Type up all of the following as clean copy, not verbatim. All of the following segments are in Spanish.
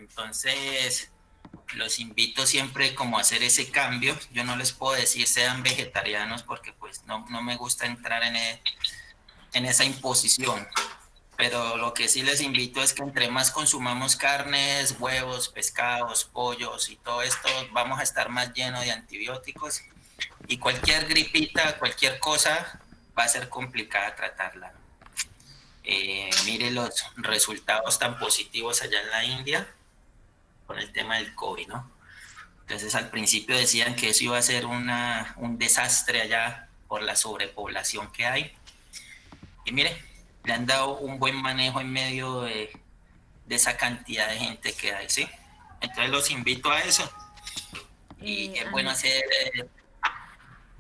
Entonces, los invito siempre como a hacer ese cambio. Yo no les puedo decir sean vegetarianos porque pues no me gusta entrar en esa imposición. Pero lo que sí les invito es que entre más consumamos carnes, huevos, pescados, pollos y todo esto, vamos a estar más llenos de antibióticos y cualquier gripita, cualquier cosa va a ser complicada tratarla. Mire los resultados tan positivos allá en la India con el tema del COVID, ¿no? Entonces al principio decían que eso iba a ser un desastre allá por la sobrepoblación que hay. Y mire, le han dado un buen manejo en medio de esa cantidad de gente que hay, ¿sí? Entonces los invito a eso. Y es bueno hacer,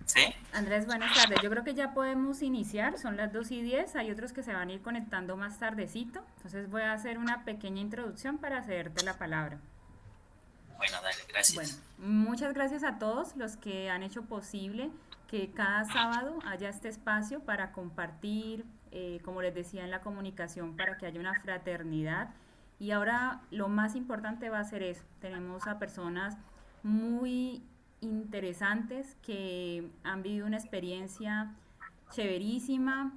¿sí? Andrés, buenas tardes. Yo creo que ya podemos iniciar, son las 2:10. Hay otros que se van a ir conectando más tardecito, entonces voy a hacer una pequeña introducción para cederte la palabra. Bueno, dale, Bueno, gracias. muchas gracias a todos los que han hecho posible que cada sábado haya este espacio para compartir, como les decía en la comunicación, para que haya una fraternidad. Y ahora lo más importante va a ser eso. Tenemos a personas muy interesantes que han vivido una experiencia chéverísima.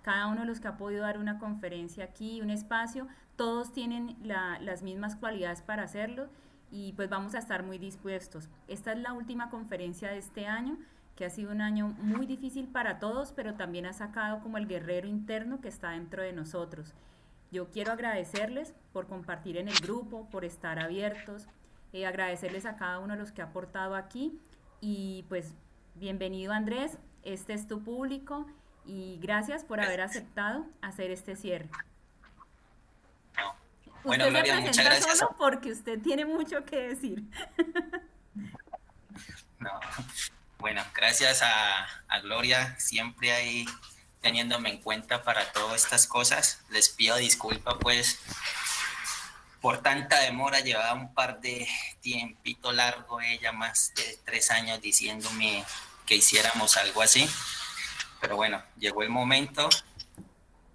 Cada uno de los que ha podido dar una conferencia aquí, un espacio, todos tienen las mismas cualidades para hacerlo y pues vamos a estar muy dispuestos. Esta es la última conferencia de este año, que ha sido un año muy difícil para todos, pero también ha sacado como el guerrero interno que está dentro de nosotros. Yo quiero agradecerles por compartir en el grupo, por estar abiertos, agradecerles a cada uno de los que ha aportado aquí y pues bienvenido Andrés, este es tu público y gracias por haber aceptado hacer este cierre. No. Bueno, Usted se Gloria, muchas presenta gracias. solo porque usted tiene mucho que decir. No. Bueno, gracias a Gloria, siempre ahí teniéndome en cuenta para todas estas cosas. Les pido disculpas pues por tanta demora, llevaba un par de tiempito largo ella, más de 3 años diciéndome que hiciéramos algo así. Pero bueno, llegó el momento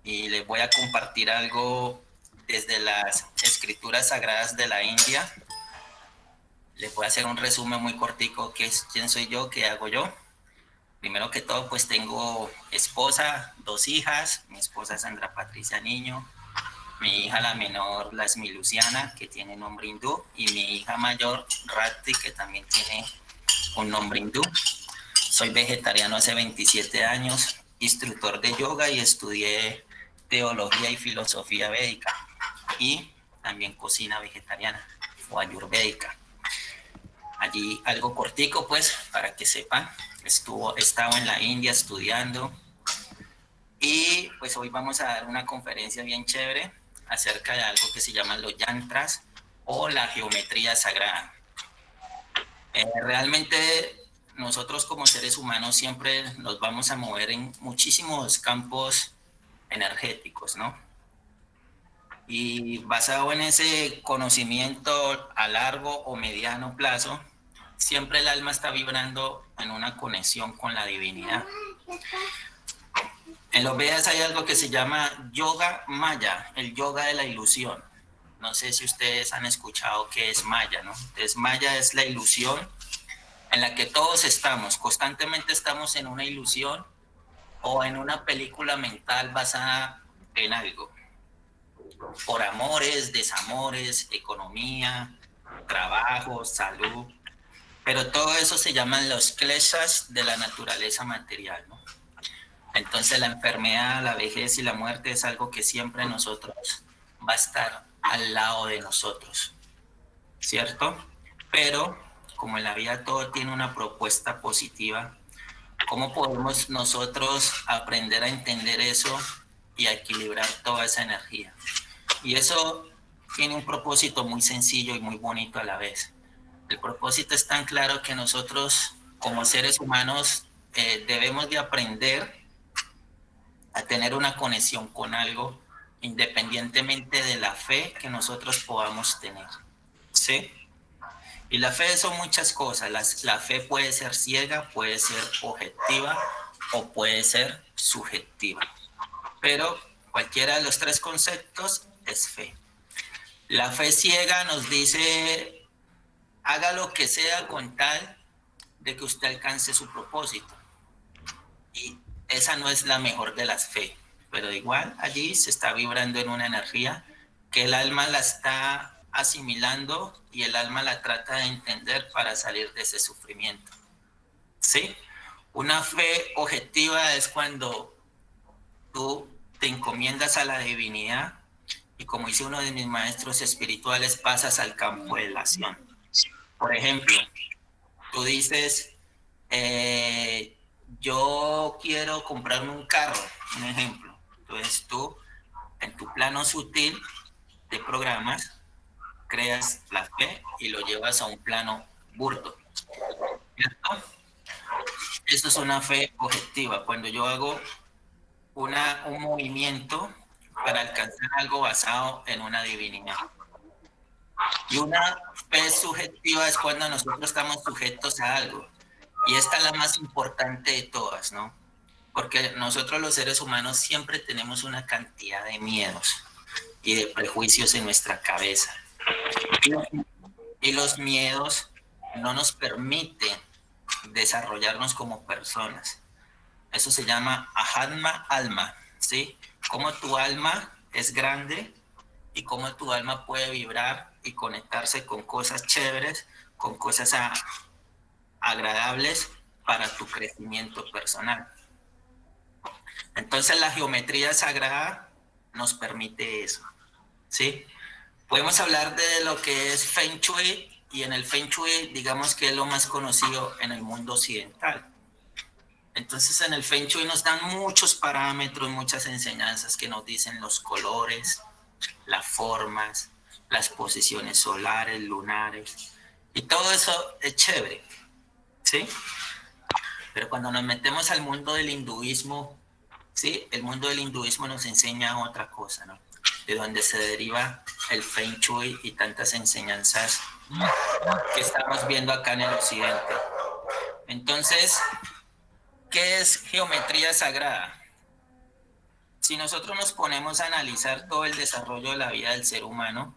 y les voy a compartir algo desde las escrituras sagradas de la India. Les voy a hacer un resumen muy cortico, que es quién soy yo, qué hago yo. Primero que todo, pues tengo esposa, 2 hijas, mi esposa Sandra Patricia Niño, mi hija la menor, Lasmi Luciana, que tiene nombre hindú, y mi hija mayor, Rati, que también tiene un nombre hindú. Soy vegetariano hace 27 años, instructor de yoga y estudié teología y filosofía védica y también cocina vegetariana o ayurvédica. Allí algo cortico pues para que sepan, estaba en la India estudiando y pues hoy vamos a dar una conferencia bien chévere acerca de algo que se llaman los yantras o la geometría sagrada. Realmente nosotros como seres humanos siempre nos vamos a mover en muchísimos campos energéticos, ¿no? Y basado en ese conocimiento a largo o mediano plazo, siempre el alma está vibrando en una conexión con la divinidad. En los Vedas hay algo que se llama yoga maya, el yoga de la ilusión. No sé si ustedes han escuchado qué es maya, ¿no? Entonces maya es la ilusión en la que todos estamos, constantemente estamos en una ilusión o en una película mental basada en algo, por amores, desamores, economía, trabajo, salud, pero todo eso se llaman los kleshas de la naturaleza material, ¿no? Entonces la enfermedad, la vejez y la muerte es algo que siempre nosotros va a estar al lado de nosotros, ¿cierto? Pero como en la vida todo tiene una propuesta positiva, ¿cómo podemos nosotros aprender a entender eso y a equilibrar toda esa energía? Y eso tiene un propósito muy sencillo y muy bonito a la vez. El propósito es tan claro que nosotros como seres humanos debemos de aprender a tener una conexión con algo independientemente de la fe que nosotros podamos tener. ¿Sí? Y la fe son muchas cosas. La fe puede ser ciega, puede ser objetiva o puede ser subjetiva. Pero cualquiera de los tres conceptos es fe. La fe ciega nos dice, haga lo que sea con tal de que usted alcance su propósito. Y esa no es la mejor de las fe, pero igual allí se está vibrando en una energía que el alma la está asimilando y el alma la trata de entender para salir de ese sufrimiento. ¿Sí? Una fe objetiva es cuando tú te encomiendas a la divinidad y, como dice uno de mis maestros espirituales, pasas al campo de la acción. Por ejemplo, tú dices, yo quiero comprarme un carro, un ejemplo. Entonces tú, en tu plano sutil, te programas, creas la fe y lo llevas a un plano burdo, ¿cierto? Eso es una fe objetiva. Cuando yo hago un movimiento para alcanzar algo basado en una divinidad. Y una fe subjetiva es cuando nosotros estamos sujetos a algo. Y esta es la más importante de todas, ¿no? Porque nosotros los seres humanos siempre tenemos una cantidad de miedos y de prejuicios en nuestra cabeza. Y los miedos no nos permiten desarrollarnos como personas. Eso se llama Ahatma alma, ¿sí? Cómo tu alma es grande y cómo tu alma puede vibrar y conectarse con cosas chéveres, con cosas agradables para tu crecimiento personal. Entonces la geometría sagrada nos permite eso, ¿sí? Podemos hablar de lo que es Feng Shui, y en el Feng Shui digamos que es lo más conocido en el mundo occidental. Entonces en el Feng Shui nos dan muchos parámetros, muchas enseñanzas que nos dicen los colores, las formas, las posiciones solares, lunares, y todo eso es chévere, ¿sí? Pero cuando nos metemos al mundo del hinduismo, ¿sí? El mundo del hinduismo nos enseña otra cosa, ¿no? De donde se deriva el Feng Shui y tantas enseñanzas que estamos viendo acá en el occidente. Entonces, ¿qué es geometría sagrada? Si nosotros nos ponemos a analizar todo el desarrollo de la vida del ser humano,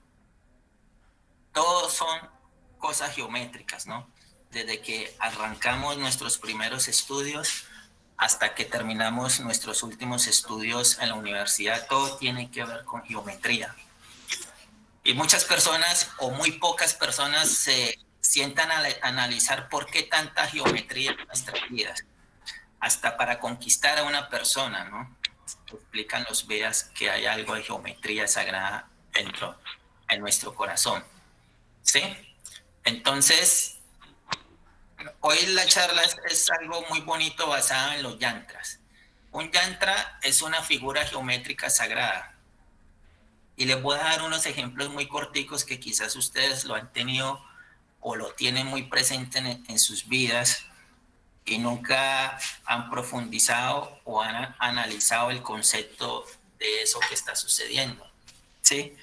todos son cosas geométricas, ¿no? Desde que arrancamos nuestros primeros estudios hasta que terminamos nuestros últimos estudios en la universidad, todo tiene que ver con geometría. Y muchas personas o muy pocas personas se sientan a analizar por qué tanta geometría en nuestras vidas. Hasta para conquistar a una persona, ¿no? Explican los Vedas que hay algo de geometría sagrada dentro en nuestro corazón, ¿sí? Entonces, hoy la charla es algo muy bonito basado en los yantras. Un yantra es una figura geométrica sagrada. Y les voy a dar unos ejemplos muy corticos que quizás ustedes lo han tenido o lo tienen muy presente en sus vidas y nunca han profundizado o han analizado el concepto de eso que está sucediendo, ¿sí?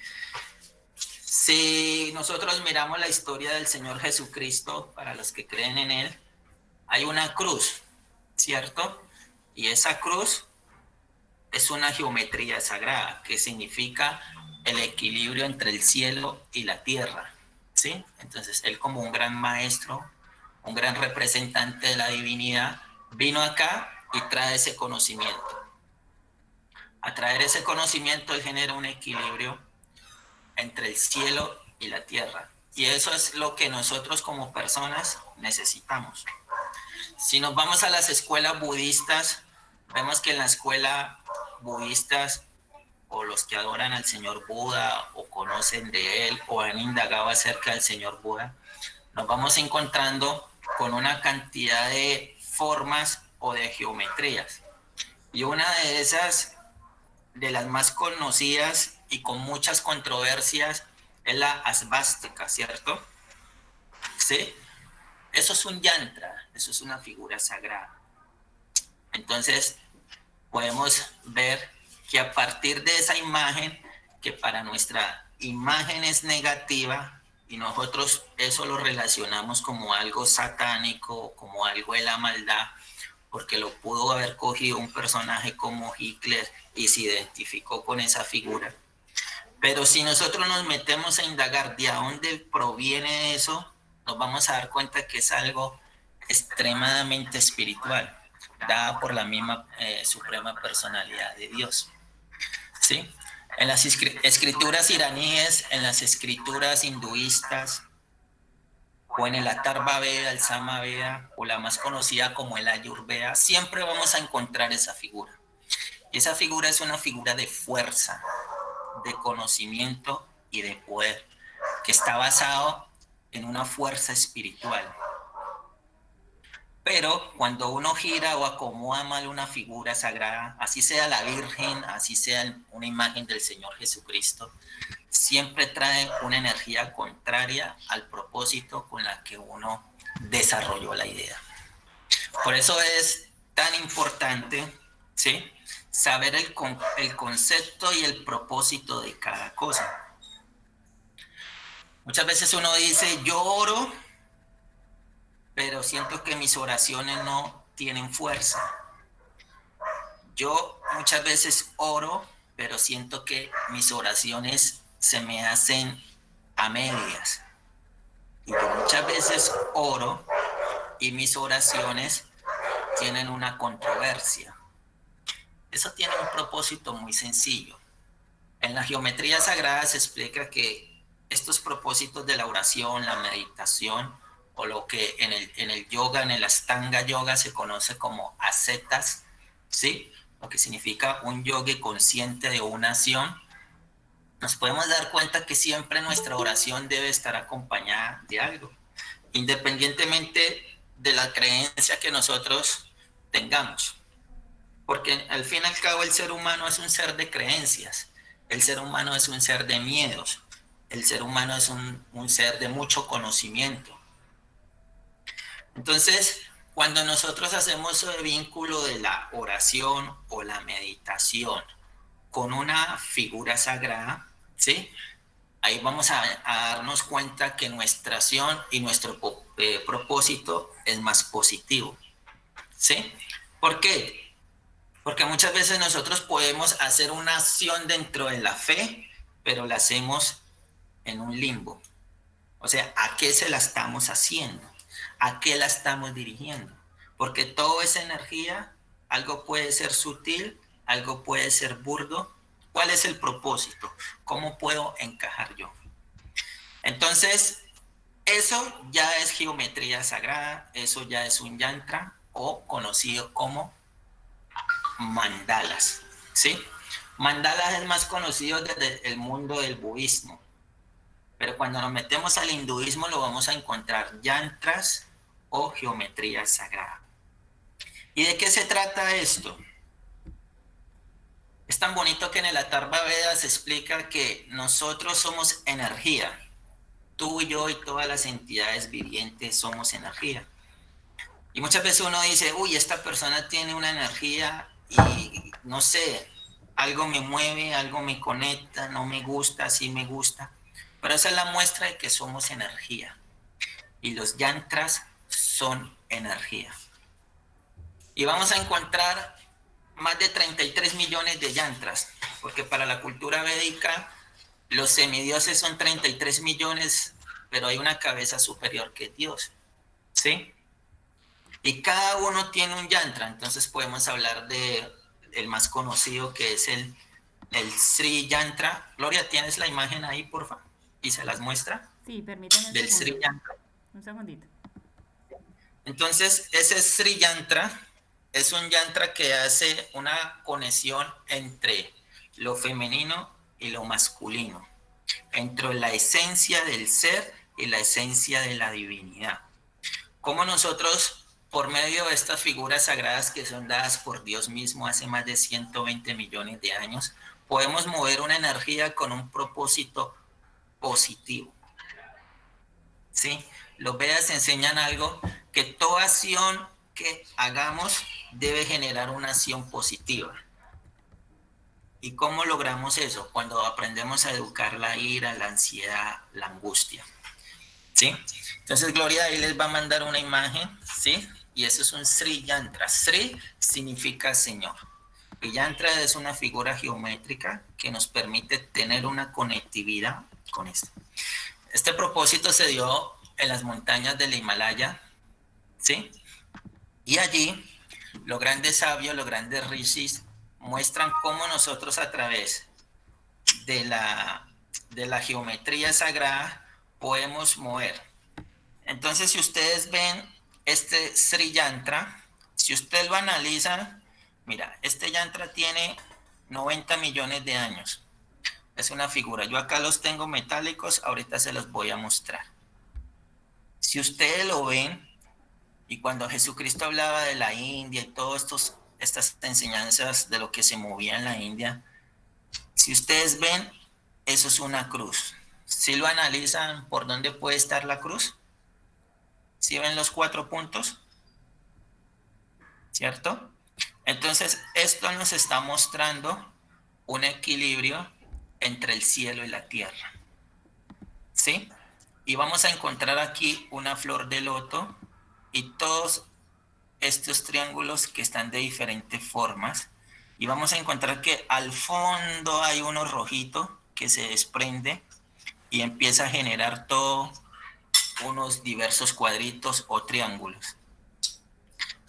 Si nosotros miramos la historia del Señor Jesucristo, para los que creen en Él, hay una cruz, ¿cierto? Y esa cruz es una geometría sagrada, que significa el equilibrio entre el cielo y la tierra, ¿sí? Entonces, Él, como un gran maestro, un gran representante de la divinidad, vino acá y trae ese conocimiento. A traer ese conocimiento, Él genera un equilibrio entre el cielo y la tierra. Y eso es lo que nosotros como personas necesitamos. Si nos vamos a las escuelas budistas, vemos que en la escuela budistas, o los que adoran al señor Buda o conocen de él o han indagado acerca del señor Buda, nos vamos encontrando con una cantidad de formas o de geometrías. Y una de esas, de las más conocidas y con muchas controversias, es la asvástica, ¿cierto? ¿Sí? Eso es un yantra, eso es una figura sagrada. Entonces, podemos ver que a partir de esa imagen, que para nuestra imagen es negativa, y nosotros eso lo relacionamos como algo satánico, como algo de la maldad, porque lo pudo haber cogido un personaje como Hitler y se identificó con esa figura. Pero si nosotros nos metemos a indagar de dónde proviene eso, nos vamos a dar cuenta que es algo extremadamente espiritual, dada por la misma suprema personalidad de Dios. ¿Sí? En las escrituras iraníes, en las escrituras hinduistas, o en el Atharva Veda, el Sama Veda, o la más conocida como el Ayurveda, siempre vamos a encontrar esa figura. Y esa figura es una figura de fuerza, de conocimiento y de poder, que está basado en una fuerza espiritual. Pero cuando uno gira o acomoda mal una figura sagrada, así sea la Virgen, así sea una imagen del Señor Jesucristo, siempre trae una energía contraria al propósito con la que uno desarrolló la idea. Por eso es tan importante, ¿sí?, saber el concepto y el propósito de cada cosa. Muchas veces uno dice, yo oro, pero siento que mis oraciones no tienen fuerza. Yo muchas veces oro, pero siento que mis oraciones se me hacen a medias. Y yo muchas veces oro y mis oraciones tienen una controversia. Eso tiene un propósito muy sencillo. En la geometría sagrada se explica que estos propósitos de la oración, la meditación, o lo que en el yoga, en el Ashtanga yoga se conoce como ascetas, ¿sí?, lo que significa un yogi consciente de una acción, nos podemos dar cuenta que siempre nuestra oración debe estar acompañada de algo, independientemente de la creencia que nosotros tengamos. Porque al fin y al cabo el ser humano es un ser de creencias, el ser humano es un ser de miedos, el ser humano es un ser de mucho conocimiento. Entonces, cuando nosotros hacemos el vínculo de la oración o la meditación con una figura sagrada, ¿sí?, ahí vamos a darnos cuenta que nuestra acción y nuestro propósito es más positivo, ¿sí? ¿Por qué? Porque muchas veces nosotros podemos hacer una acción dentro de la fe, pero la hacemos en un limbo. O sea, ¿a qué se la estamos haciendo? ¿A qué la estamos dirigiendo? Porque toda esa energía, algo puede ser sutil, algo puede ser burdo. ¿Cuál es el propósito? ¿Cómo puedo encajar yo? Entonces, eso ya es geometría sagrada, eso ya es un yantra o conocido como mandalas, ¿sí? Mandalas es más conocido desde el mundo del budismo, pero cuando nos metemos al hinduismo lo vamos a encontrar yantras o geometría sagrada. ¿Y de qué se trata esto? Es tan bonito que en el Atharva Veda se explica que nosotros somos energía. Tú y yo y todas las entidades vivientes somos energía. Y muchas veces uno dice, uy, esta persona tiene una energía y no sé, algo me mueve, algo me conecta, no me gusta, sí me gusta. Pero esa es la muestra de que somos energía. Y los yantras son energía. Y vamos a encontrar más de 33 millones de yantras, porque para la cultura védica los semidioses son 33 millones, pero hay una cabeza superior que es Dios, ¿sí? Y cada uno tiene un yantra, entonces podemos hablar de el más conocido que es el Sri Yantra. Gloria, ¿tienes la imagen ahí, por favor? ¿Y se las muestra? Sí, permítame un Del Sri segundo. Yantra. Un segundito. Entonces, ese Sri Yantra es un yantra que hace una conexión entre lo femenino y lo masculino, entre la esencia del ser y la esencia de la divinidad. Cómo nosotros, por medio de estas figuras sagradas que son dadas por Dios mismo hace más de 120 millones de años, podemos mover una energía con un propósito positivo. ¿Sí? Los Vedas enseñan algo, que toda acción que hagamos debe generar una acción positiva. ¿Y cómo logramos eso? Cuando aprendemos a educar la ira, la ansiedad, la angustia. ¿Sí? Entonces Gloria ahí les va a mandar una imagen, ¿sí? Y eso es un Sri Yantra. Sri significa Señor. El yantra es una figura geométrica que nos permite tener una conectividad con esto. Este propósito se dio en las montañas del Himalaya, ¿sí? Y allí los grandes sabios, los grandes rishis muestran cómo nosotros a través de la geometría sagrada podemos mover. Entonces, si ustedes ven este Sri Yantra, si usted lo analiza, mira, este yantra tiene 90 millones de años. Es una figura. Yo acá los tengo metálicos, ahorita se los voy a mostrar. Si ustedes lo ven, y cuando Jesucristo hablaba de la India y todas estas enseñanzas de lo que se movía en la India, si ustedes ven, eso es una cruz. Si lo analizan, ¿por dónde puede estar la cruz? ¿Sí ven los 4 puntos? ¿Cierto? Entonces, esto nos está mostrando un equilibrio entre el cielo y la tierra. ¿Sí? Y vamos a encontrar aquí una flor de loto y todos estos triángulos que están de diferentes formas. Y vamos a encontrar que al fondo hay uno rojito que se desprende y empieza a generar todos unos diversos cuadritos o triángulos.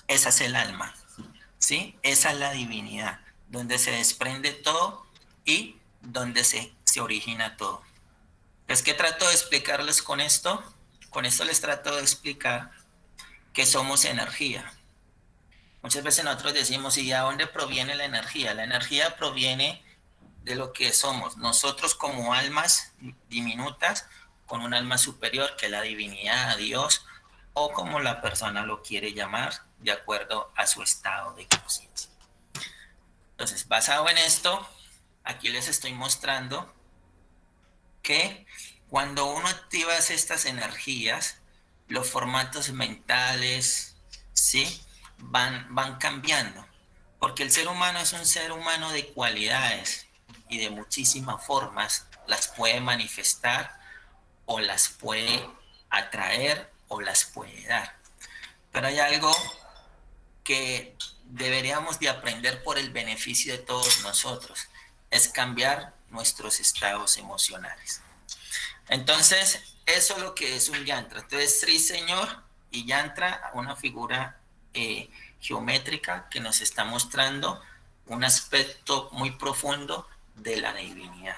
Esa es el alma, ¿sí? Esa es la divinidad, donde se desprende todo y donde se origina todo. Entonces, ¿qué trato de explicarles con esto? Con esto les trato de explicar que somos energía. Muchas veces nosotros decimos, ¿y de dónde proviene la energía? La energía proviene de lo que somos nosotros como almas diminutas con un alma superior que es la divinidad, Dios, o como la persona lo quiere llamar, de acuerdo a su estado de conciencia. Entonces, basado en esto, aquí les estoy mostrando que cuando uno activa estas energías, los formatos mentales, ¿sí? van cambiando, porque el ser humano es un ser humano de cualidades y de muchísimas formas las puede manifestar o las puede atraer o las puede dar. Pero hay algo que deberíamos de aprender por el beneficio de todos nosotros, es cambiar nuestros estados emocionales. Entonces, eso es lo que es un yantra. Entonces, Sri Señor y yantra, una figura geométrica que nos está mostrando un aspecto muy profundo de la divinidad.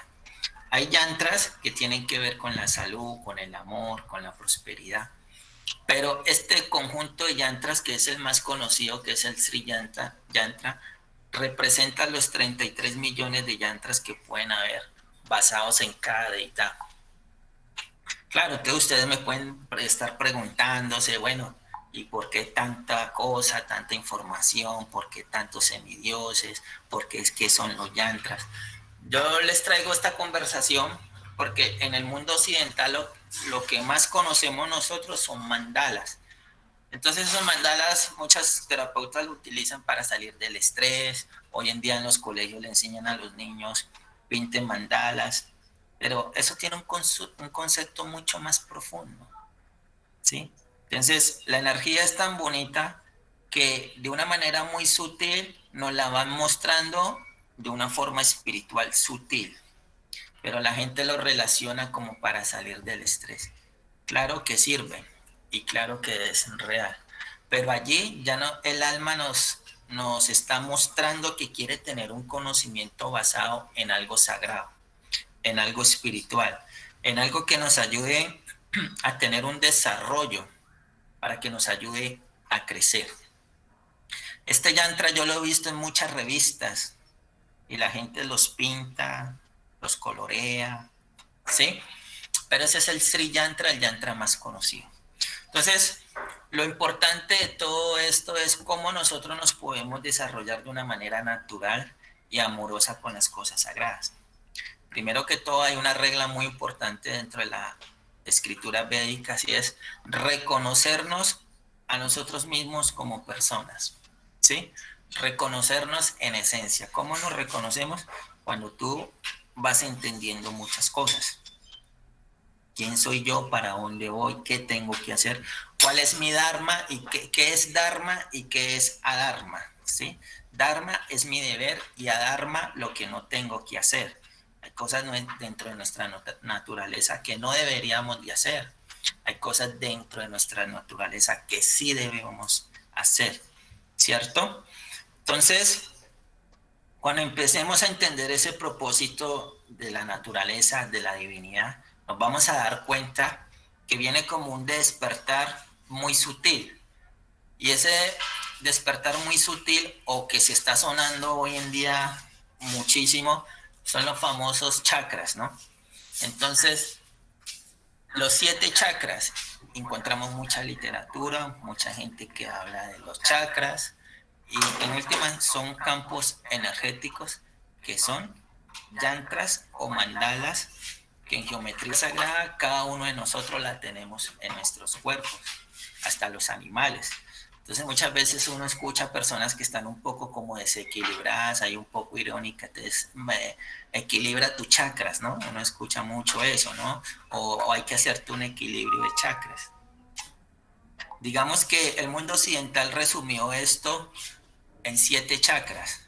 Hay yantras que tienen que ver con la salud, con el amor, con la prosperidad. Pero este conjunto de yantras, que es el más conocido, que es el Sri Yantra, representa los 33 millones de yantras que pueden haber basados en cada deidad. Claro, entonces ustedes me pueden estar preguntándose, bueno, ¿y por qué tanta cosa, tanta información? ¿Por qué tantos semidioses? ¿Por qué es que son los yantras? Yo les traigo esta conversación porque en el mundo occidental lo que más conocemos nosotros son mandalas. Entonces esos mandalas muchas terapeutas lo utilizan para salir del estrés. Hoy en día en los colegios le enseñan a los niños pinten mandalas, pero eso tiene un concepto mucho más profundo, ¿sí? Entonces la energía es tan bonita que de una manera muy sutil nos la van mostrando de una forma espiritual sutil, pero la gente lo relaciona como para salir del estrés. Claro que sirve y claro que es real, pero allí ya no, el alma nos está mostrando que quiere tener un conocimiento basado en algo sagrado, en algo espiritual, en algo que nos ayude a tener un desarrollo, para que nos ayude a crecer. Este yantra yo lo he visto en muchas revistas y la gente los pinta, los colorea, ¿sí? Pero ese es el Sri Yantra, el yantra más conocido. Entonces, lo importante de todo esto es cómo nosotros nos podemos desarrollar de una manera natural y amorosa con las cosas sagradas. Primero que todo, hay una regla muy importante dentro de la escritura védica, y es reconocernos a nosotros mismos como personas, ¿sí? Reconocernos en esencia. ¿Cómo nos reconocemos? Cuando tú vas entendiendo muchas cosas. ¿Quién soy yo? ¿Para dónde voy? ¿Qué tengo que hacer? ¿Cuál es mi dharma? ¿Y qué es dharma y qué es adharma? ¿sí? Dharma es mi deber y adharma lo que no tengo que hacer. Hay cosas dentro de nuestra naturaleza que no deberíamos de hacer. Hay cosas dentro de nuestra naturaleza que sí debemos hacer, ¿cierto? Entonces, cuando empecemos a entender ese propósito de la naturaleza, de la divinidad, nos vamos a dar cuenta que viene como un despertar muy sutil. Y ese despertar muy sutil, o que se está sonando hoy en día muchísimo, son los famosos chakras, ¿no? Entonces, los 7 chakras, encontramos mucha literatura, mucha gente que habla de los chakras, y en última son campos energéticos que son yantras o mandalas, que en geometría sagrada cada uno de nosotros la tenemos en nuestros cuerpos, hasta los animales. Entonces muchas veces uno escucha personas que están un poco como desequilibradas, hay un poco irónica, entonces equilibra tus chakras, ¿no? Uno escucha mucho eso, ¿no? O hay que hacerte un equilibrio de chakras. Digamos que el mundo occidental resumió esto en 7 chakras.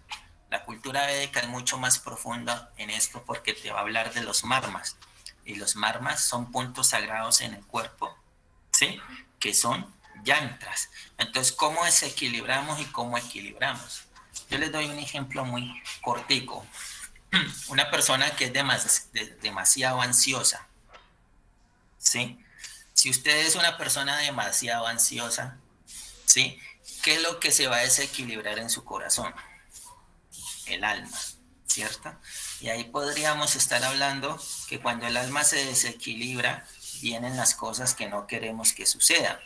La cultura védica es mucho más profunda en esto porque te va a hablar de los marmas. Y los marmas son puntos sagrados en el cuerpo, ¿sí? Que son yantras. Entonces, ¿cómo desequilibramos y cómo equilibramos? Yo les doy un ejemplo muy cortico. Una persona que es demasiado ansiosa, ¿sí? Si usted es una persona demasiado ansiosa, ¿sí? ¿Qué es lo que se va a desequilibrar en su corazón? El alma, ¿cierto? Y ahí podríamos estar hablando que cuando el alma se desequilibra, vienen las cosas que no queremos que sucedan,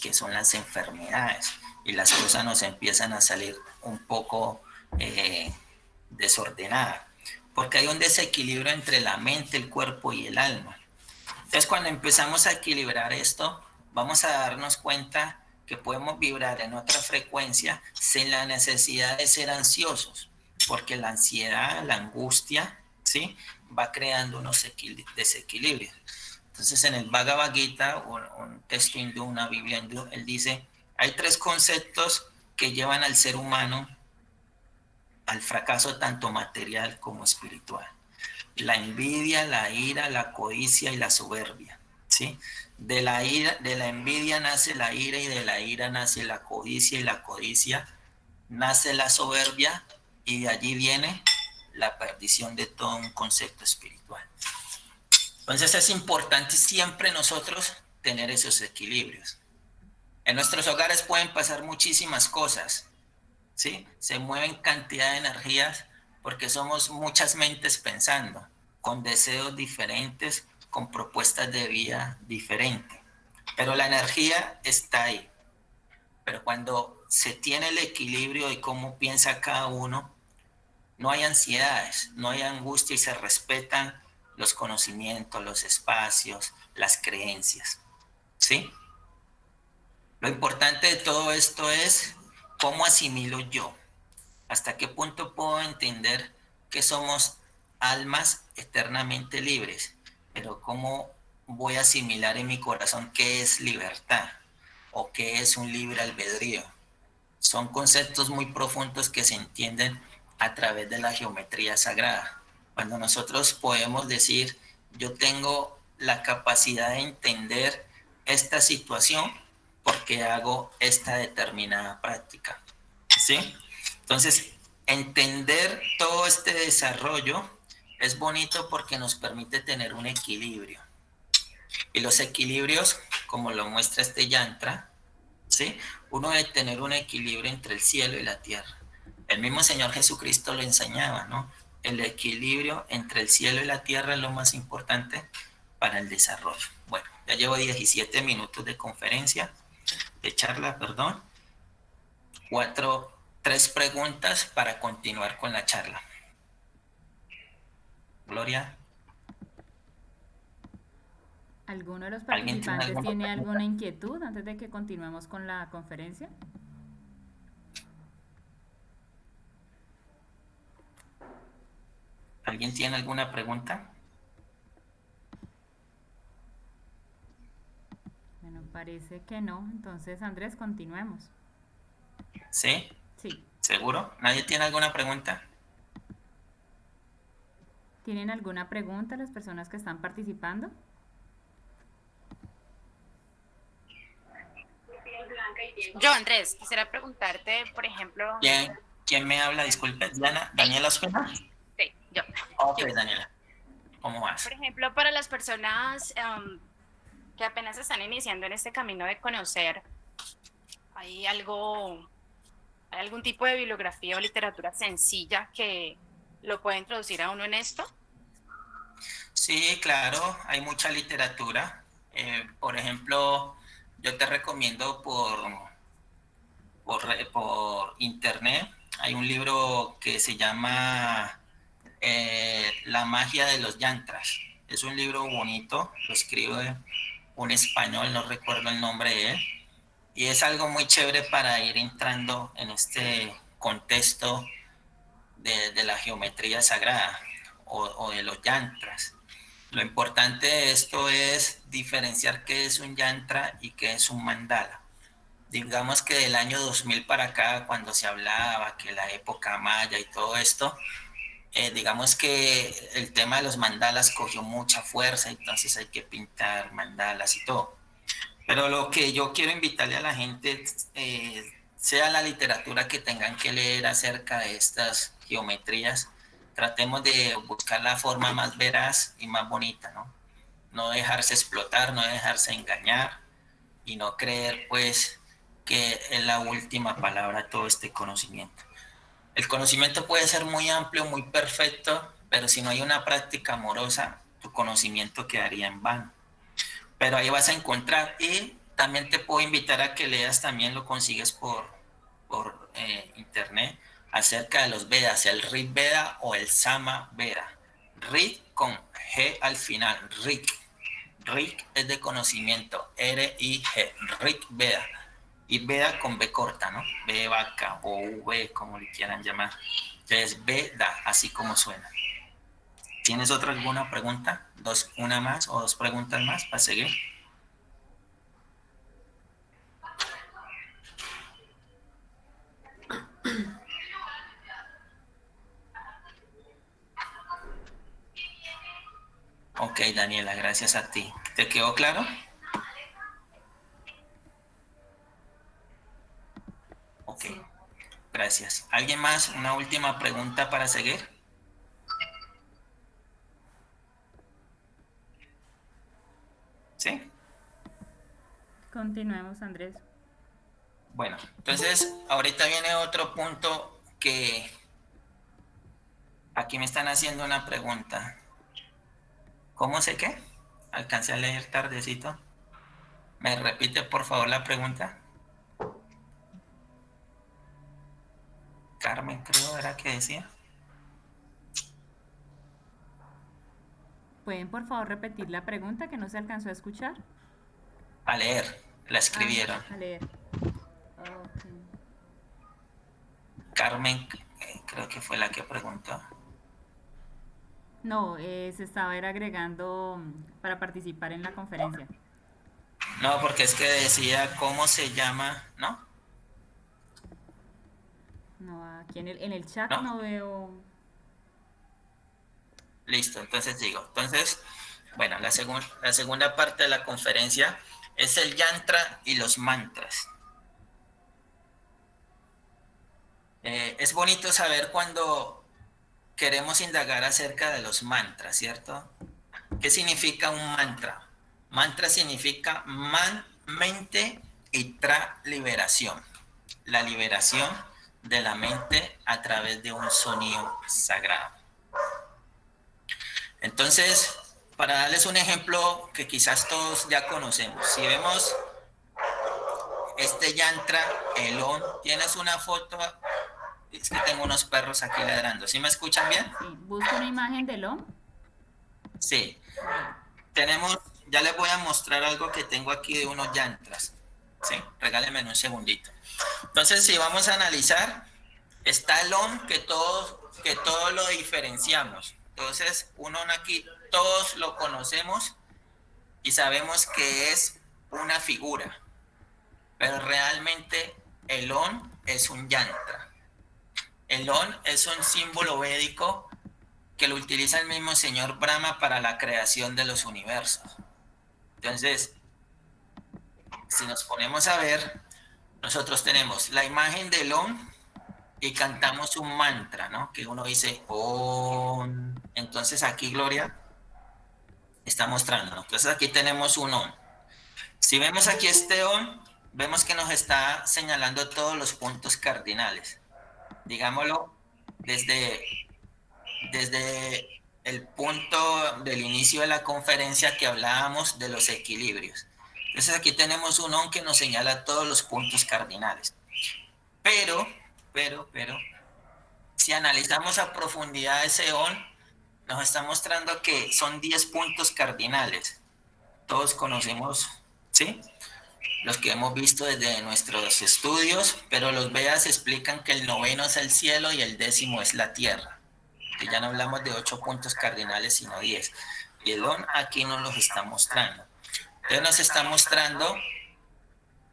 que son las enfermedades, y las cosas nos empiezan a salir un poco desordenadas, porque hay un desequilibrio entre la mente, el cuerpo y el alma. Entonces, cuando empezamos a equilibrar esto, vamos a darnos cuenta que podemos vibrar en otra frecuencia sin la necesidad de ser ansiosos, porque la ansiedad, la angustia, ¿sí? Va creando unos desequilibrios. Entonces, en el Bhagavad Gita, un texto hindú, una Biblia hindú, él dice, hay 3 conceptos que llevan al ser humano al fracaso tanto material como espiritual: la envidia, la ira, la codicia y la soberbia, ¿sí? De la envidia nace la ira, y de la ira nace la codicia, y la codicia nace la soberbia, y de allí viene la perdición de todo un concepto espiritual. Entonces es importante siempre nosotros tener esos equilibrios. En nuestros hogares pueden pasar muchísimas cosas, ¿sí? Se mueven cantidad de energías porque somos muchas mentes pensando, con deseos diferentes, con propuestas de vida diferentes. Pero la energía está ahí. Pero cuando se tiene el equilibrio de cómo piensa cada uno, no hay ansiedades, no hay angustia, y se respetan los conocimientos, los espacios, las creencias, ¿sí? Lo importante de todo esto es cómo asimilo yo. ¿Hasta qué punto puedo entender que somos almas eternamente libres? Pero ¿cómo voy a asimilar en mi corazón qué es libertad o qué es un libre albedrío? Son conceptos muy profundos que se entienden a través de la geometría sagrada. Cuando nosotros podemos decir, yo tengo la capacidad de entender esta situación porque hago esta determinada práctica, ¿sí? Entonces, entender todo este desarrollo es bonito porque nos permite tener un equilibrio. Y los equilibrios, como lo muestra este yantra, ¿sí? Uno debe tener un equilibrio entre el cielo y la tierra. El mismo Señor Jesucristo lo enseñaba, ¿no? El equilibrio entre el cielo y la tierra es lo más importante para el desarrollo. Bueno, ya llevo 17 minutos de conferencia, de charla, perdón. 3 preguntas para continuar con la charla. Gloria. ¿Alguno de los ¿Alguien tiene participantes alguna tiene pregunta? alguna inquietud antes de que continuemos con la conferencia? ¿Alguien tiene alguna pregunta? Bueno, parece que no. Entonces, Andrés, continuemos. ¿Sí? Sí. ¿Seguro? ¿Nadie tiene alguna pregunta? ¿Tienen alguna pregunta las personas que están participando? Yo, Andrés, quisiera preguntarte, por ejemplo, ¿Quién me habla? Disculpe, Diana. ¿Daniela Ospina? sí, yo. Ok, Yo, Daniela. ¿Cómo vas? por ejemplo, para las personas que apenas están iniciando en este camino de conocer, ¿hay algo, hay algún tipo de bibliografía o literatura sencilla que lo pueda introducir a uno en esto? Sí, claro, hay mucha literatura. Por ejemplo, yo te recomiendo por internet, hay un libro que se llama La magia de los yantras. Es un libro bonito, lo escribe un español, no recuerdo el nombre de él, y es algo muy chévere para ir entrando en este contexto de la geometría sagrada o de los yantras. Lo importante de esto es diferenciar qué es un yantra y qué es un mandala. Digamos que del año 2000 para acá, cuando se hablaba que la época maya y todo esto, digamos que el tema de los mandalas cogió mucha fuerza, entonces hay que pintar mandalas y todo. Pero lo que yo quiero invitarle a la gente, sea la literatura que tengan que leer acerca de estas geometrías, tratemos de buscar la forma más veraz y más bonita, ¿no? No dejarse explotar, no dejarse engañar y no creer, pues, que es la última palabra todo este conocimiento. El conocimiento puede ser muy amplio, muy perfecto, pero si no hay una práctica amorosa, tu conocimiento quedaría en vano. Pero ahí vas a encontrar y también te puedo invitar a que leas, también lo consigues por internet, acerca de los Vedas, el Rig Veda o el Sama Veda. Rig con G al final, Rig. Rig es de conocimiento, R-I-G, Rig Veda. Y Veda con B corta, ¿no? B de vaca o V, como le quieran llamar. Entonces, Veda, así como suena. ¿Tienes otra alguna pregunta? Una más o dos preguntas más para seguir. Ok, Daniela, gracias a ti. ¿Te quedó claro? Ok, Sí. gracias. ¿Alguien más? ¿Una última pregunta para seguir? ¿Sí? Continuemos, Andrés. Bueno, entonces ahorita viene otro punto que aquí me están haciendo una pregunta. ¿Cómo sé qué? Alcancé a leer tardecito. ¿Me repite por favor la pregunta? Carmen, creo era que decía. ¿Pueden por favor repetir la pregunta que no se alcanzó a escuchar? A leer, la Ah, escribieron. a leer. Ok. Carmen, creo que fue la que preguntó. No, se estaba era agregando para participar en la conferencia. No, porque es que decía cómo se llama, ¿no? No, aquí en el chat ¿No? no veo. Listo, entonces digo. Entonces, bueno, la segunda parte de la conferencia es el yantra y los mantras. Es bonito saber cuando queremos indagar acerca de los mantras, ¿cierto? ¿Qué significa un mantra? Mantra significa mente y tra liberación. La liberación de la mente a través de un sonido sagrado. Entonces, para darles un ejemplo que quizás todos ya conocemos, si vemos este yantra, elón, tienes una foto, es que tengo unos perros aquí ladrando, ¿sí me escuchan bien? Sí, busco una imagen del OM. Sí, A ver. tenemos, ya les voy a mostrar algo que tengo aquí de unos yantras, ¿sí? Regálenme un segundito. Entonces, si vamos a analizar, está el OM que todos lo diferenciamos. Entonces, uno aquí, todos lo conocemos y sabemos que es una figura, pero realmente el OM es un yantra. El On es un símbolo védico que lo utiliza el mismo señor Brahma para la creación de los universos. Entonces, si nos ponemos a ver, nosotros tenemos la imagen del Om y cantamos un mantra, ¿no? Que uno dice Om. Entonces aquí Gloria está mostrando, ¿no? Entonces aquí tenemos un Om. Si vemos aquí este Om, vemos que nos está señalando todos los puntos cardinales. Digámoslo, desde el punto del inicio de la conferencia que hablábamos de los equilibrios. Entonces aquí tenemos un on que nos señala todos los puntos cardinales. Pero, si analizamos a profundidad ese on, nos está mostrando que son 10 puntos cardinales. Todos conocemos, ¿sí? Los que hemos visto desde nuestros estudios, pero los Vedas explican que el 9º es el cielo y el 10º es la tierra. Que ya no hablamos de 8 puntos cardinales, sino 10. Y el ON aquí nos los está mostrando. Entonces nos está mostrando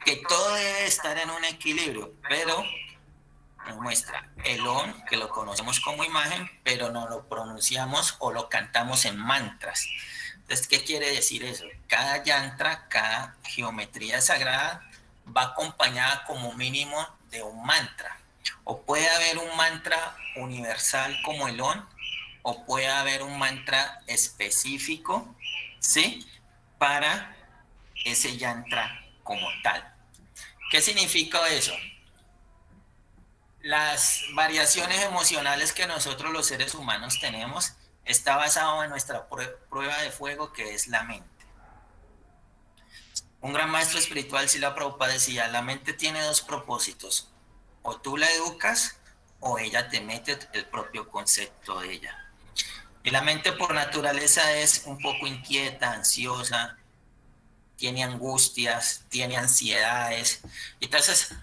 que todo debe estar en un equilibrio, pero nos muestra el ON, que lo conocemos como imagen, pero no lo pronunciamos o lo cantamos en mantras. Entonces, ¿qué quiere decir eso? Cada yantra, cada geometría sagrada va acompañada como mínimo de un mantra. O puede haber un mantra universal como el ON, o puede haber un mantra específico, ¿sí? Para ese yantra como tal. ¿Qué significa eso? Las variaciones emocionales que nosotros los seres humanos tenemos está basado en nuestra prueba de fuego, que es la mente. Un gran maestro espiritual, Srila Prabhupada, decía, la mente tiene 2 propósitos. O tú la educas o ella te mete el propio concepto de ella. Y la mente por naturaleza es un poco inquieta, ansiosa, tiene angustias, tiene ansiedades. Entonces,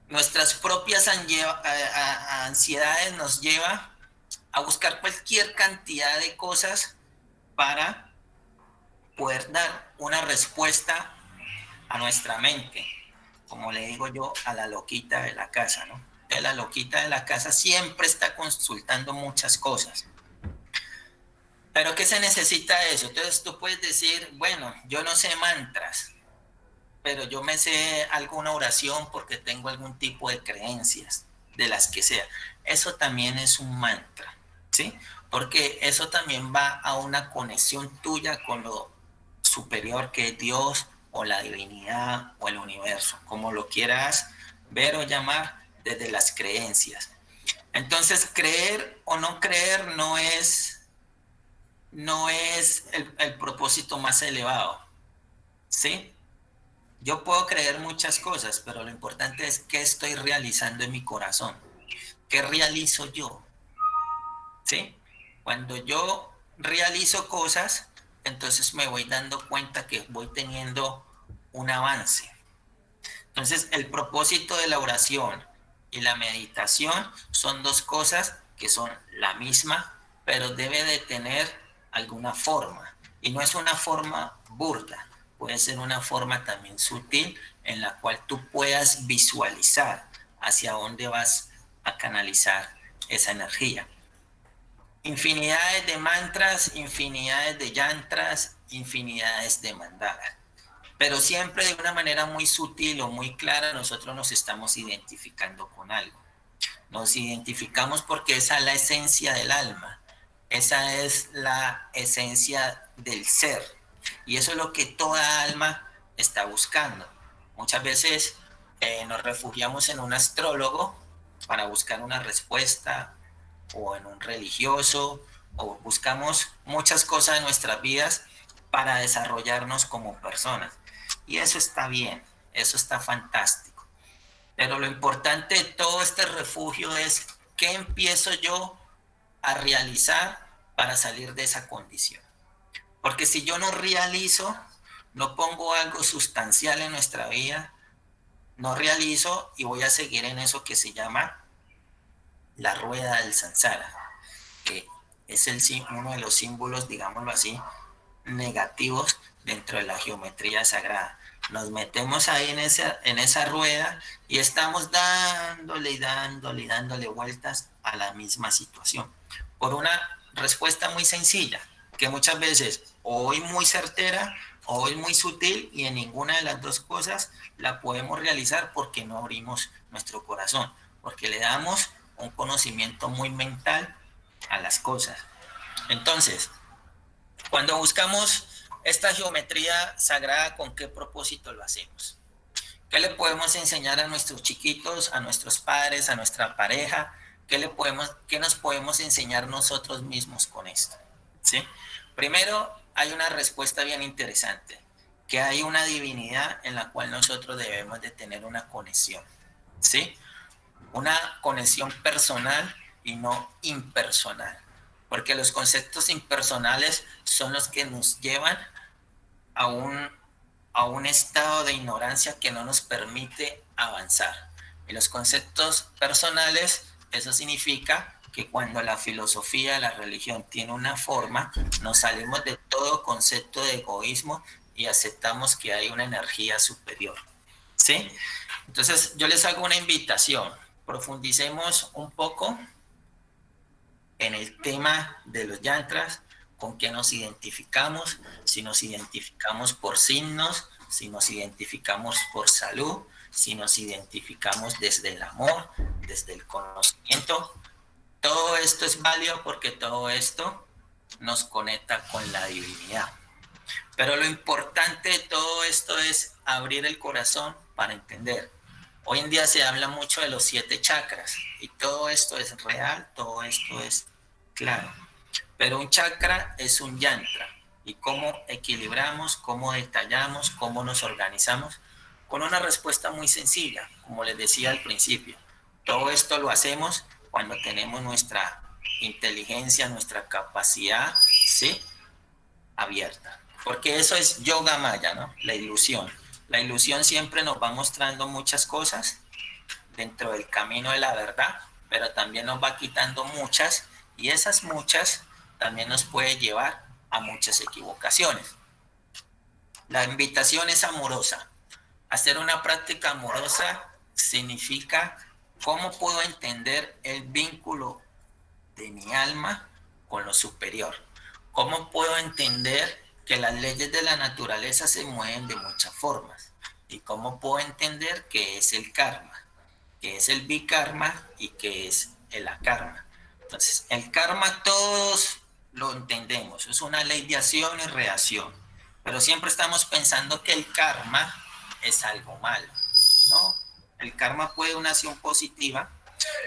nuestras propias ansiedades nos lleva a buscar cualquier cantidad de cosas para poder dar una respuesta a nuestra mente. Como le digo yo, a la loquita de la casa, ¿no? La loquita de la casa siempre está consultando muchas cosas. ¿Pero qué se necesita de eso? Entonces tú puedes decir, bueno, yo no sé mantras, pero yo me sé alguna oración porque tengo algún tipo de creencias, de las que sea. Eso también es un mantra, ¿sí? Porque eso también va a una conexión tuya con lo superior que es Dios, o la divinidad, o el universo, como lo quieras ver o llamar, desde las creencias. Entonces, creer o no creer no es el propósito más elevado, ¿sí? Yo puedo creer muchas cosas, pero lo importante es qué estoy realizando en mi corazón. ¿Qué realizo yo? ¿Sí? Cuando yo realizo cosas, entonces me voy dando cuenta que voy teniendo un avance. Entonces, el propósito de la oración y la meditación son 2 cosas que son la misma, pero debe de tener alguna forma. Y no es una forma burda, puede ser una forma también sutil en la cual tú puedas visualizar hacia dónde vas a canalizar esa energía. Infinidades de mantras, infinidades de yantras, infinidades de mandalas. Pero siempre de una manera muy sutil o muy clara nosotros nos estamos identificando con algo. Nos identificamos porque esa es la esencia del alma. Esa es la esencia del ser. Y eso es lo que toda alma está buscando. Muchas veces nos refugiamos en un astrólogo para buscar una respuesta, o en un religioso, o buscamos muchas cosas en nuestras vidas para desarrollarnos como personas. Y eso está bien, eso está fantástico. Pero lo importante de todo este refugio es qué empiezo yo a realizar para salir de esa condición. Porque si yo no realizo, no pongo algo sustancial en nuestra vida, no realizo y voy a seguir en eso que se llama la rueda del samsara, que es uno de los símbolos, digámoslo así, negativos dentro de la geometría sagrada. Nos metemos ahí en esa rueda y estamos dándole y dándole y dándole vueltas a la misma situación. Por una respuesta muy sencilla, que muchas veces o es muy certera o es muy sutil, y en ninguna de las dos cosas la podemos realizar porque no abrimos nuestro corazón, porque le damos un conocimiento muy mental a las cosas. Entonces, cuando buscamos esta geometría sagrada, ¿con qué propósito lo hacemos? ¿Qué le podemos enseñar a nuestros chiquitos, a nuestros padres, a nuestra pareja? ¿Qué nos podemos enseñar nosotros mismos con esto? ¿Sí? Primero, hay una respuesta bien interesante, que hay una divinidad en la cual nosotros debemos de tener una conexión, ¿sí? Una conexión personal y no impersonal, porque los conceptos impersonales son los que nos llevan a un estado de ignorancia que no nos permite avanzar. Y los conceptos personales, eso significa que cuando la filosofía, la religión tiene una forma, nos salimos de todo concepto de egoísmo y aceptamos que hay una energía superior. ¿Sí? Entonces yo les hago una invitación. Profundicemos un poco en el tema de los yantras, con qué nos identificamos, si nos identificamos por signos, si nos identificamos por salud, si nos identificamos desde el amor, desde el conocimiento. Todo esto es válido porque todo esto nos conecta con la divinidad. Pero lo importante de todo esto es abrir el corazón para entender. Hoy en día se habla mucho de los 7 chakras y todo esto es real, todo esto es claro. Pero un chakra es un yantra. ¿Y cómo equilibramos, cómo detallamos, cómo nos organizamos? Con una respuesta muy sencilla, como les decía al principio. Todo esto lo hacemos cuando tenemos nuestra inteligencia, nuestra capacidad, ¿sí?, abierta. Porque eso es yoga maya, ¿no? La ilusión. La ilusión siempre nos va mostrando muchas cosas dentro del camino de la verdad, pero también nos va quitando muchas, y esas muchas también nos puede llevar a muchas equivocaciones. La invitación es amorosa. Hacer una práctica amorosa significa cómo puedo entender el vínculo de mi alma con lo superior. ¿Cómo puedo entender que las leyes de la naturaleza se mueven de muchas formas? ¿Y cómo puedo entender qué es el karma, qué es el bikarma y qué es el akarma? Entonces, el karma todos lo entendemos, es una ley de acción y reacción, pero siempre estamos pensando que el karma es algo malo, ¿no? El karma puede una acción positiva,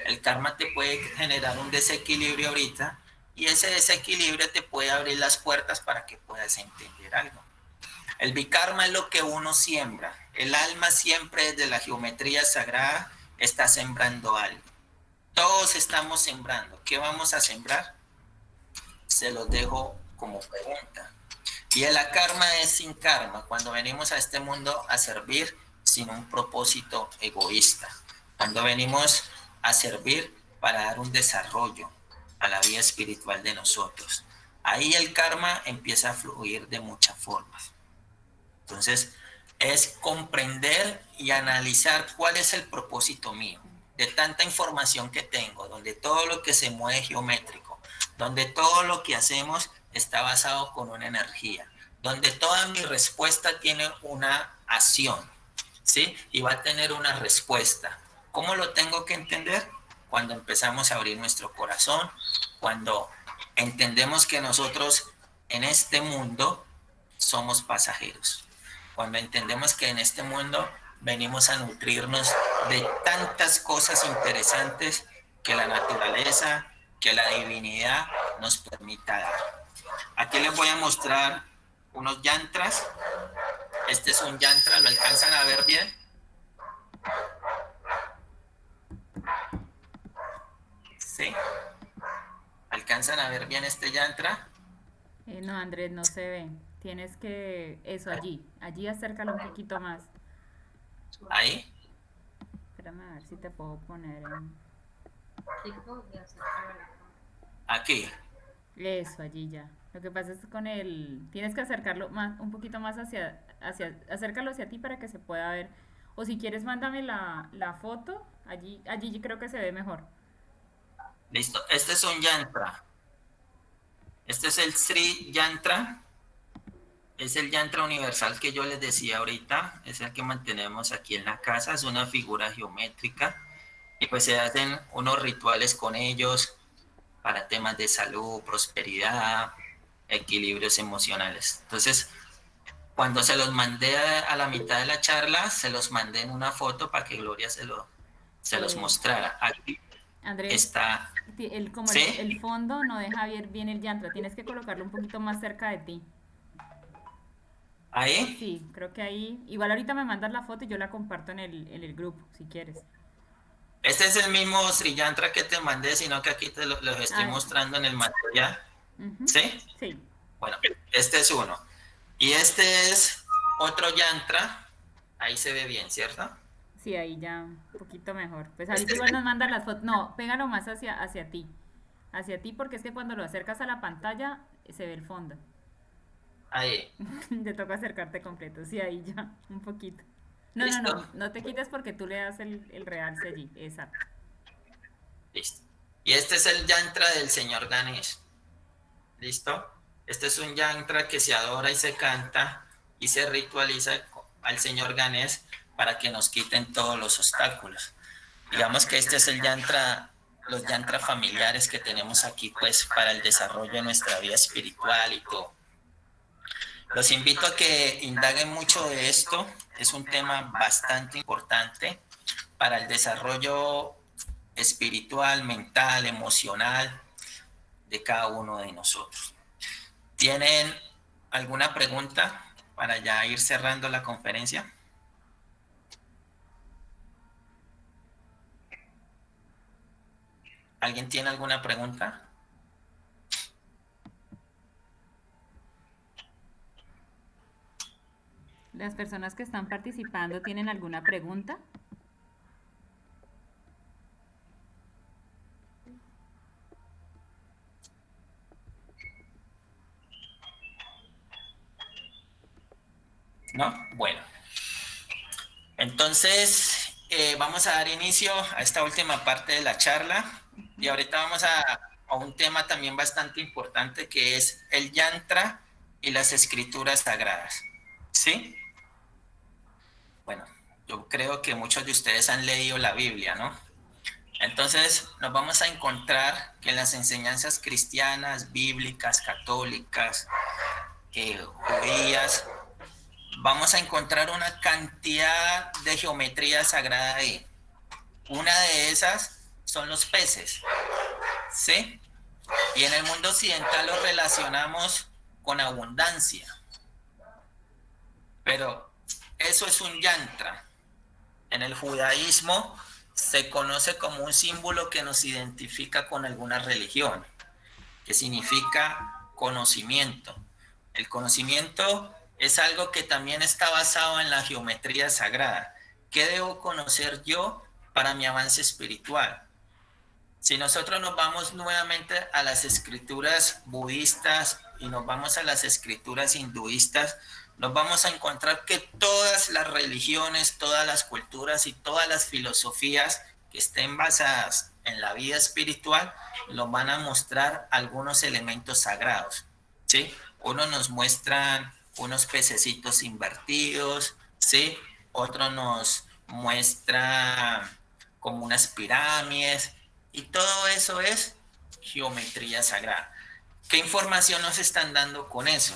el karma te puede generar un desequilibrio ahorita, y ese desequilibrio te puede abrir las puertas para que puedas entender algo. El bikarma es lo que uno siembra. El alma siempre desde la geometría sagrada está sembrando algo. Todos estamos sembrando. ¿Qué vamos a sembrar? Se los dejo como pregunta. Y el akarma es sin karma, cuando venimos a este mundo a servir sin un propósito egoísta, cuando venimos a servir para dar un desarrollo a la vida espiritual de nosotros. Ahí el karma empieza a fluir de muchas formas. Entonces, es comprender y analizar cuál es el propósito mío, de tanta información que tengo, donde todo lo que se mueve es geométrico, donde todo lo que hacemos está basado con una energía, donde toda mi respuesta tiene una acción, ¿sí? Y va a tener una respuesta. ¿Cómo lo tengo que entender? Cuando empezamos a abrir nuestro corazón, cuando entendemos que nosotros en este mundo somos pasajeros, cuando entendemos que en este mundo venimos a nutrirnos de tantas cosas interesantes que la naturaleza, que la divinidad nos permita dar. Aquí les voy a mostrar unos yantras. Este es un yantra, ¿lo alcanzan a ver bien? ¿Sí? ¿Alcanzan a ver bien este yantra? No, Andrés, no se ve. Tienes que... Eso, allí acércalo un poquito más. ¿Ahí? Espérame a ver si te puedo poner en... Aquí. Eso, allí ya. Lo que pasa es con el, tienes que acercarlo más, un poquito más acércalo hacia ti para que se pueda ver. O si quieres, mándame la foto, allí creo que se ve mejor. Listo, este es un yantra. Este es el Sri Yantra. Es el yantra universal que yo les decía ahorita. Es el que mantenemos aquí en la casa. Es una figura geométrica. Y pues se hacen unos rituales con ellos para temas de salud, prosperidad, equilibrios emocionales. Entonces, cuando se los mandé a la mitad de la charla, se los mandé en una foto para que Gloria se los Eh, mostrara. Aquí Andrés, está, como el ¿sí? fondo no deja ver bien el yantra, tienes que colocarlo un poquito más cerca de ti. Ahí. Sí, creo que ahí. Igual ahorita me mandas la foto y yo la comparto en el grupo, si quieres. Este es el mismo Sri Yantra que te mandé, sino que aquí te los estoy Ah, mostrando en el material. ujú, ¿Sí? sí, Bueno, este es uno. Y este es otro yantra. Ahí se ve bien, ¿cierto? sí, ahí ya un poquito mejor. Pues ahorita Este es igual nos mandas las fotos. No, pégalo más hacia ti. Hacia ti porque es que cuando lo acercas a la pantalla se ve el fondo. ahí. Te toca acercarte completo. Sí, ahí ya, un poquito. No, no, ¿Listo? no, no te quites porque tú le das el realce allí. Exacto. Listo. Y este es el yantra del señor Ganesh. ¿Listo? Este es un yantra que se adora y se canta y se ritualiza al señor Ganesh para que nos quiten todos los obstáculos. Digamos que este es el yantra, los yantras familiares que tenemos aquí, pues, para el desarrollo de nuestra vida espiritual y todo. Los invito a que indaguen mucho de esto. Es un tema bastante importante para el desarrollo espiritual, mental, emocional de cada uno de nosotros. ¿Tienen alguna pregunta para ya ir cerrando la conferencia? ¿Alguien tiene alguna pregunta? ¿Las personas que están participando tienen alguna pregunta? ¿No? Bueno. Entonces, vamos a dar inicio a esta última parte de la charla y ahorita vamos a un tema también bastante importante que es el yantra y las escrituras sagradas. ¿Sí? Bueno, yo creo que muchos de ustedes han leído la Biblia, ¿no? Entonces nos vamos a encontrar que en las enseñanzas cristianas, bíblicas, católicas, judías, vamos a encontrar una cantidad de geometría sagrada ahí. Una de esas son los peces, ¿sí? Y en el mundo occidental lo relacionamos con abundancia. Pero eso es un yantra. En el judaísmo se conoce como un símbolo que nos identifica con alguna religión, que significa conocimiento. El conocimiento es algo que también está basado en la geometría sagrada. ¿Qué debo conocer yo para mi avance espiritual? Si nosotros nos vamos nuevamente a las escrituras budistas y nos vamos a las escrituras hinduistas, nos vamos a encontrar que todas las religiones, todas las culturas y todas las filosofías que estén basadas en la vida espiritual nos van a mostrar algunos elementos sagrados, ¿sí? Unos nos muestran unos pececitos invertidos, ¿sí? Otro nos muestra como unas pirámides y todo eso es geometría sagrada. ¿Qué información nos están dando con eso?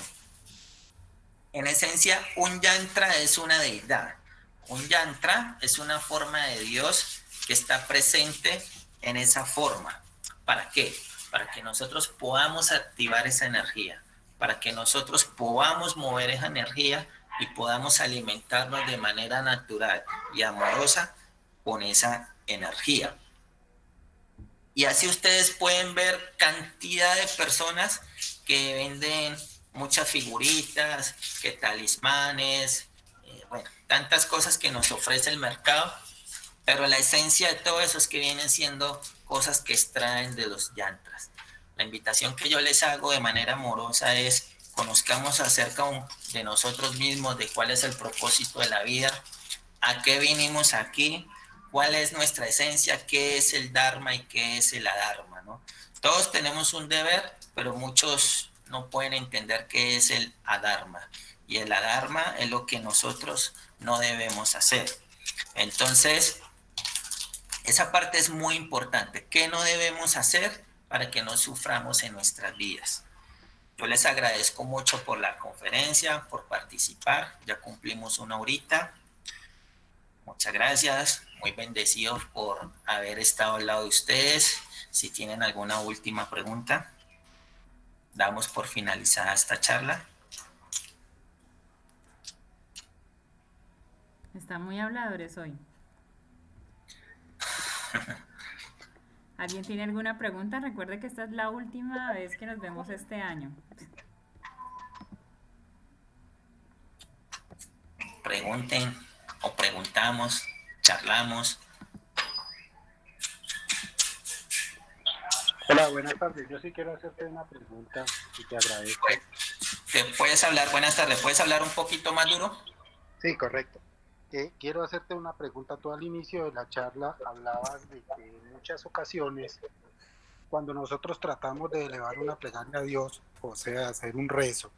En esencia, un yantra es una deidad. Un yantra es una forma de Dios que está presente en esa forma. ¿Para qué? Para que nosotros podamos activar esa energía, para que nosotros podamos mover esa energía y podamos alimentarnos de manera natural y amorosa con esa energía. Y así ustedes pueden ver cantidad de personas que venden muchas figuritas, que talismanes, bueno, tantas cosas que nos ofrece el mercado, pero la esencia de todo eso es que vienen siendo cosas que extraen de los yantras. La invitación que yo les hago de manera amorosa es conozcamos acerca de nosotros mismos, de cuál es el propósito de la vida, a qué vinimos aquí, cuál es nuestra esencia, qué es el Dharma y qué es el Adharma, ¿no? Todos tenemos un deber, pero muchos no pueden entender qué es el Adharma. Y el Adharma es lo que nosotros no debemos hacer. Entonces, esa parte es muy importante. ¿Qué no debemos hacer para que no suframos en nuestras vidas? Yo les agradezco mucho por la conferencia, por participar. Ya cumplimos 1 horita. Muchas gracias. Muy bendecidos por haber estado al lado de ustedes. Si tienen alguna última pregunta, damos por finalizada esta charla. Están muy habladores hoy. ¿Alguien tiene alguna pregunta? Recuerde que esta es la última vez que nos vemos este año. Pregunten o preguntamos, charlamos. Hola, buenas tardes. Yo sí quiero hacerte una pregunta y te agradezco. ¿Te puedes hablar? Buenas tardes. ¿Puedes hablar un poquito más duro? Sí, correcto. Quiero hacerte una pregunta. Tú al inicio de la charla hablabas de que en muchas ocasiones, cuando nosotros tratamos de elevar una plegaria a Dios, o sea, hacer un rezo,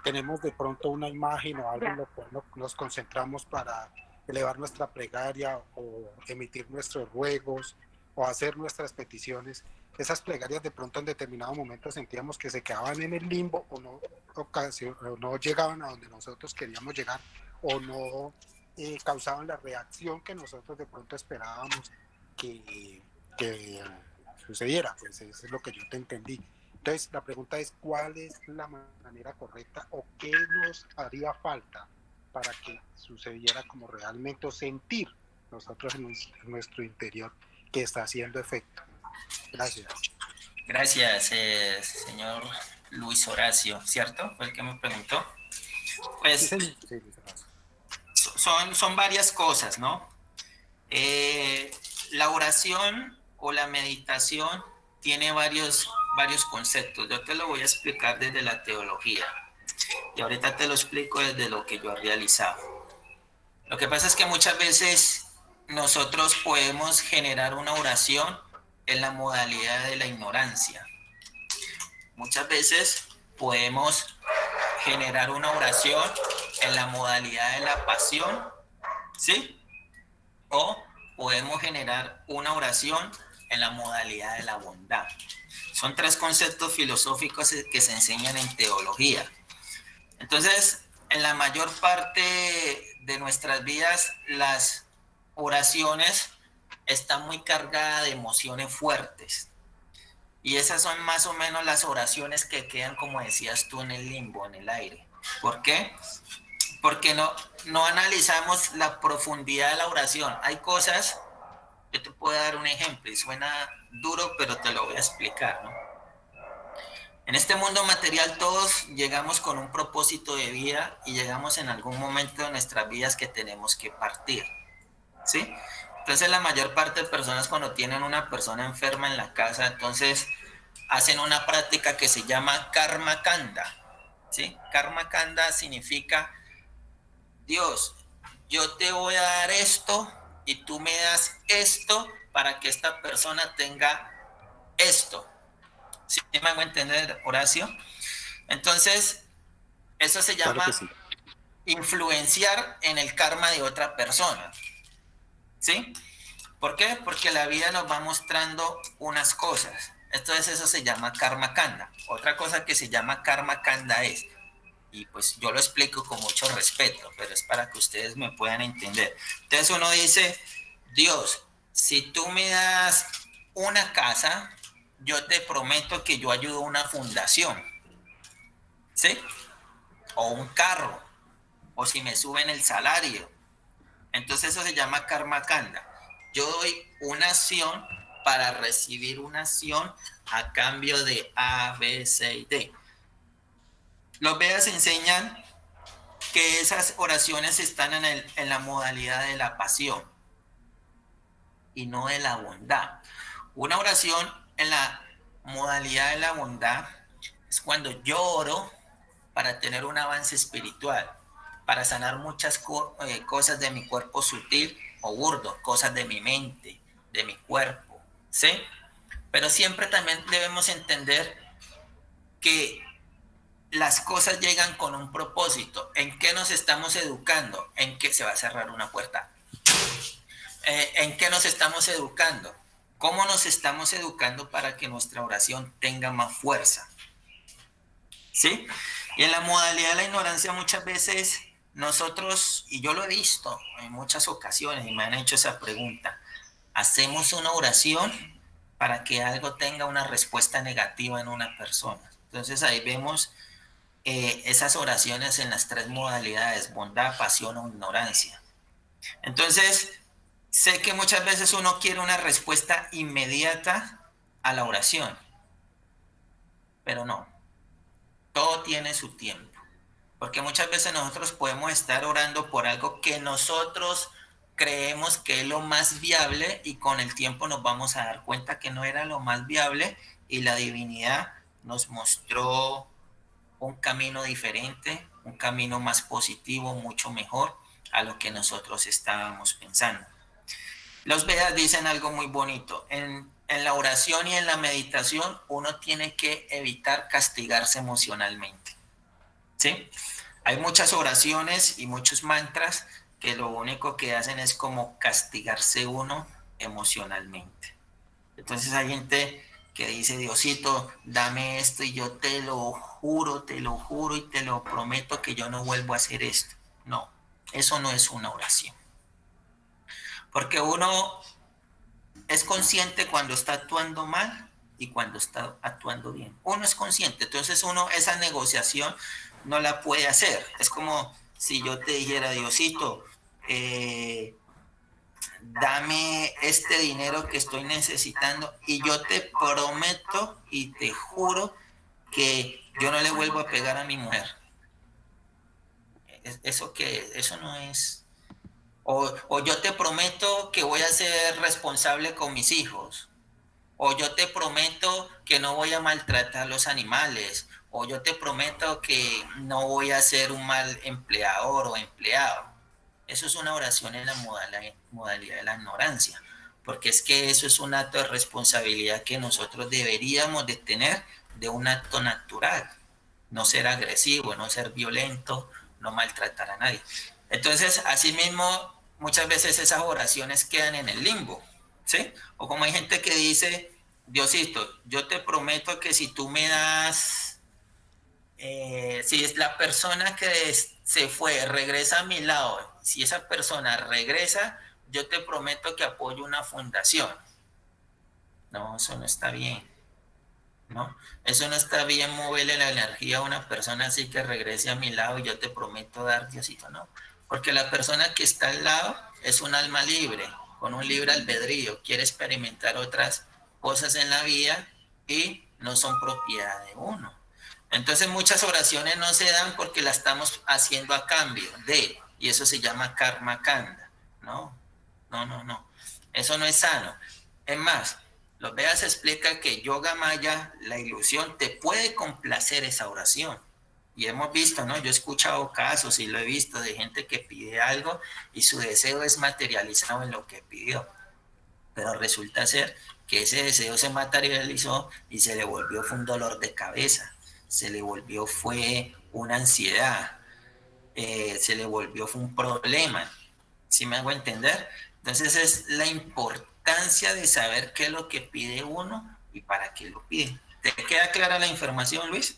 tenemos de pronto una imagen o algo en lo cual nos concentramos para elevar nuestra plegaria o emitir nuestros ruegos o hacer nuestras peticiones. Esas plegarias de pronto en determinado momento sentíamos que se quedaban en el limbo o no llegaban a donde nosotros queríamos llegar o no causaban la reacción que nosotros de pronto esperábamos que sucediera. Pues eso es lo que yo te entendí. Entonces la pregunta es, ¿cuál es la manera correcta o qué nos haría falta para que sucediera como realmente, o sentir nosotros en nuestro interior que está haciendo efecto? Gracias. Gracias, señor Luis Horacio, ¿cierto? Fue el que me preguntó. Pues Sí, Luis Horacio. Son varias cosas, ¿no? La oración o la meditación tiene varios conceptos. Yo te lo voy a explicar desde la teología y ahorita te lo explico desde lo que yo he realizado. Lo que pasa es que muchas veces nosotros podemos generar una oración en la modalidad de la ignorancia. Muchas veces podemos generar una oración en la modalidad de la pasión, ¿sí? O podemos generar una oración en la modalidad de la bondad. Son 3 conceptos filosóficos que se enseñan en teología. Entonces, en la mayor parte de nuestras vidas, las oraciones están muy cargadas de emociones fuertes. Y esas son más o menos las oraciones que quedan, como decías tú, en el limbo, en el aire. ¿Por qué? Porque no analizamos la profundidad de la oración. Hay cosas, yo te puedo dar un ejemplo, y suena duro, pero te lo voy a explicar, ¿no? En este mundo material todos llegamos con un propósito de vida y llegamos en algún momento de nuestras vidas que tenemos que partir, ¿sí? Entonces la mayor parte de personas cuando tienen una persona enferma en la casa, entonces hacen una práctica que se llama karma kanda, ¿sí? Karma kanda significa, Dios, yo te voy a dar esto y tú me das esto para que esta persona tenga esto. ¿Sí me hago entender, Horacio? Entonces, eso se llama Claro que sí. influenciar en el karma de otra persona. ¿Sí? ¿Por qué? Porque la vida nos va mostrando unas cosas. Entonces eso se llama karma kanda. Otra cosa que se llama karma kanda es, y pues yo lo explico con mucho respeto, pero es para que ustedes me puedan entender. Entonces uno dice, Dios, si tú me das una casa, yo te prometo que yo ayudo a una fundación, ¿sí? O un carro, o si me suben el salario. Entonces eso se llama karma kanda. Yo doy una acción para recibir una acción a cambio de A, B, C y D. Los Vedas enseñan que esas oraciones están en la modalidad de la pasión y no de la bondad. Una oración en la modalidad de la bondad es cuando yo oro para tener un avance espiritual, para sanar muchas cosas de mi cuerpo sutil o burdo, cosas de mi mente, de mi cuerpo, ¿sí? Pero siempre también debemos entender que las cosas llegan con un propósito. ¿En qué nos estamos educando? ¿En qué se va a cerrar una puerta? ¿En qué nos estamos educando? ¿Cómo nos estamos educando para que nuestra oración tenga más fuerza? ¿Sí? Y en la modalidad de la ignorancia muchas veces nosotros, y yo lo he visto en muchas ocasiones y me han hecho esa pregunta, hacemos una oración para que algo tenga una respuesta negativa en una persona. Entonces ahí vemos esas oraciones en las tres modalidades, bondad, pasión o ignorancia. Entonces, sé que muchas veces uno quiere una respuesta inmediata a la oración, pero no, todo tiene su tiempo, porque muchas veces nosotros podemos estar orando por algo que nosotros creemos que es lo más viable y con el tiempo nos vamos a dar cuenta que no era lo más viable y la divinidad nos mostró un camino diferente, un camino más positivo, mucho mejor a lo que nosotros estábamos pensando. Los Vedas dicen algo muy bonito. En la oración y en la meditación uno tiene que evitar castigarse emocionalmente. ¿Sí? Hay muchas oraciones y muchos mantras que lo único que hacen es como castigarse uno emocionalmente. Entonces hay gente que dice, Diosito, dame esto y yo te lo juro y te lo prometo que yo no vuelvo a hacer esto. No, eso no es una oración. Porque uno es consciente cuando está actuando mal y cuando está actuando bien. Uno es consciente, entonces uno esa negociación no la puede hacer. Es como si yo te dijera, Diosito, dame este dinero que estoy necesitando y yo te prometo y te juro que yo no le vuelvo a pegar a mi mujer. Eso no es. O yo te prometo que voy a ser responsable con mis hijos. O yo te prometo que no voy a maltratar a los animales. O yo te prometo que no voy a ser un mal empleador o empleado. Eso es una oración en la modalidad de la ignorancia, porque es que eso es un acto de responsabilidad que nosotros deberíamos de tener de un acto natural, no ser agresivo, no ser violento, no maltratar a nadie. Entonces, asimismo, muchas veces esas oraciones quedan en el limbo, ¿sí? O como hay gente que dice, Diosito, yo te prometo que si tú me das... si es la persona que se fue, regresa a mi lado, si esa persona regresa, yo te prometo que apoyo una fundación. No, eso no está bien, ¿no? Eso no está bien moverle la energía a una persona así que regrese a mi lado y yo te prometo dar, Diosito, no. Porque la persona que está al lado es un alma libre, con un libre albedrío, quiere experimentar otras cosas en la vida y no son propiedad de uno. Entonces muchas oraciones no se dan porque las estamos haciendo a cambio de, y eso se llama karma kanda. No. Eso no es sano. Es más, los Vedas explica que yoga maya, la ilusión, te puede complacer esa oración. Y hemos visto, ¿no? Yo he escuchado casos y lo he visto de gente que pide algo y su deseo es materializado en lo que pidió. Pero resulta ser que ese deseo se materializó y se le volvió fue un dolor de cabeza. Se le volvió fue una ansiedad, se le volvió fue un problema, ¿sí me hago entender? Entonces es la importancia de saber qué es lo que pide uno y para qué lo pide. ¿Te queda clara la información, Luis?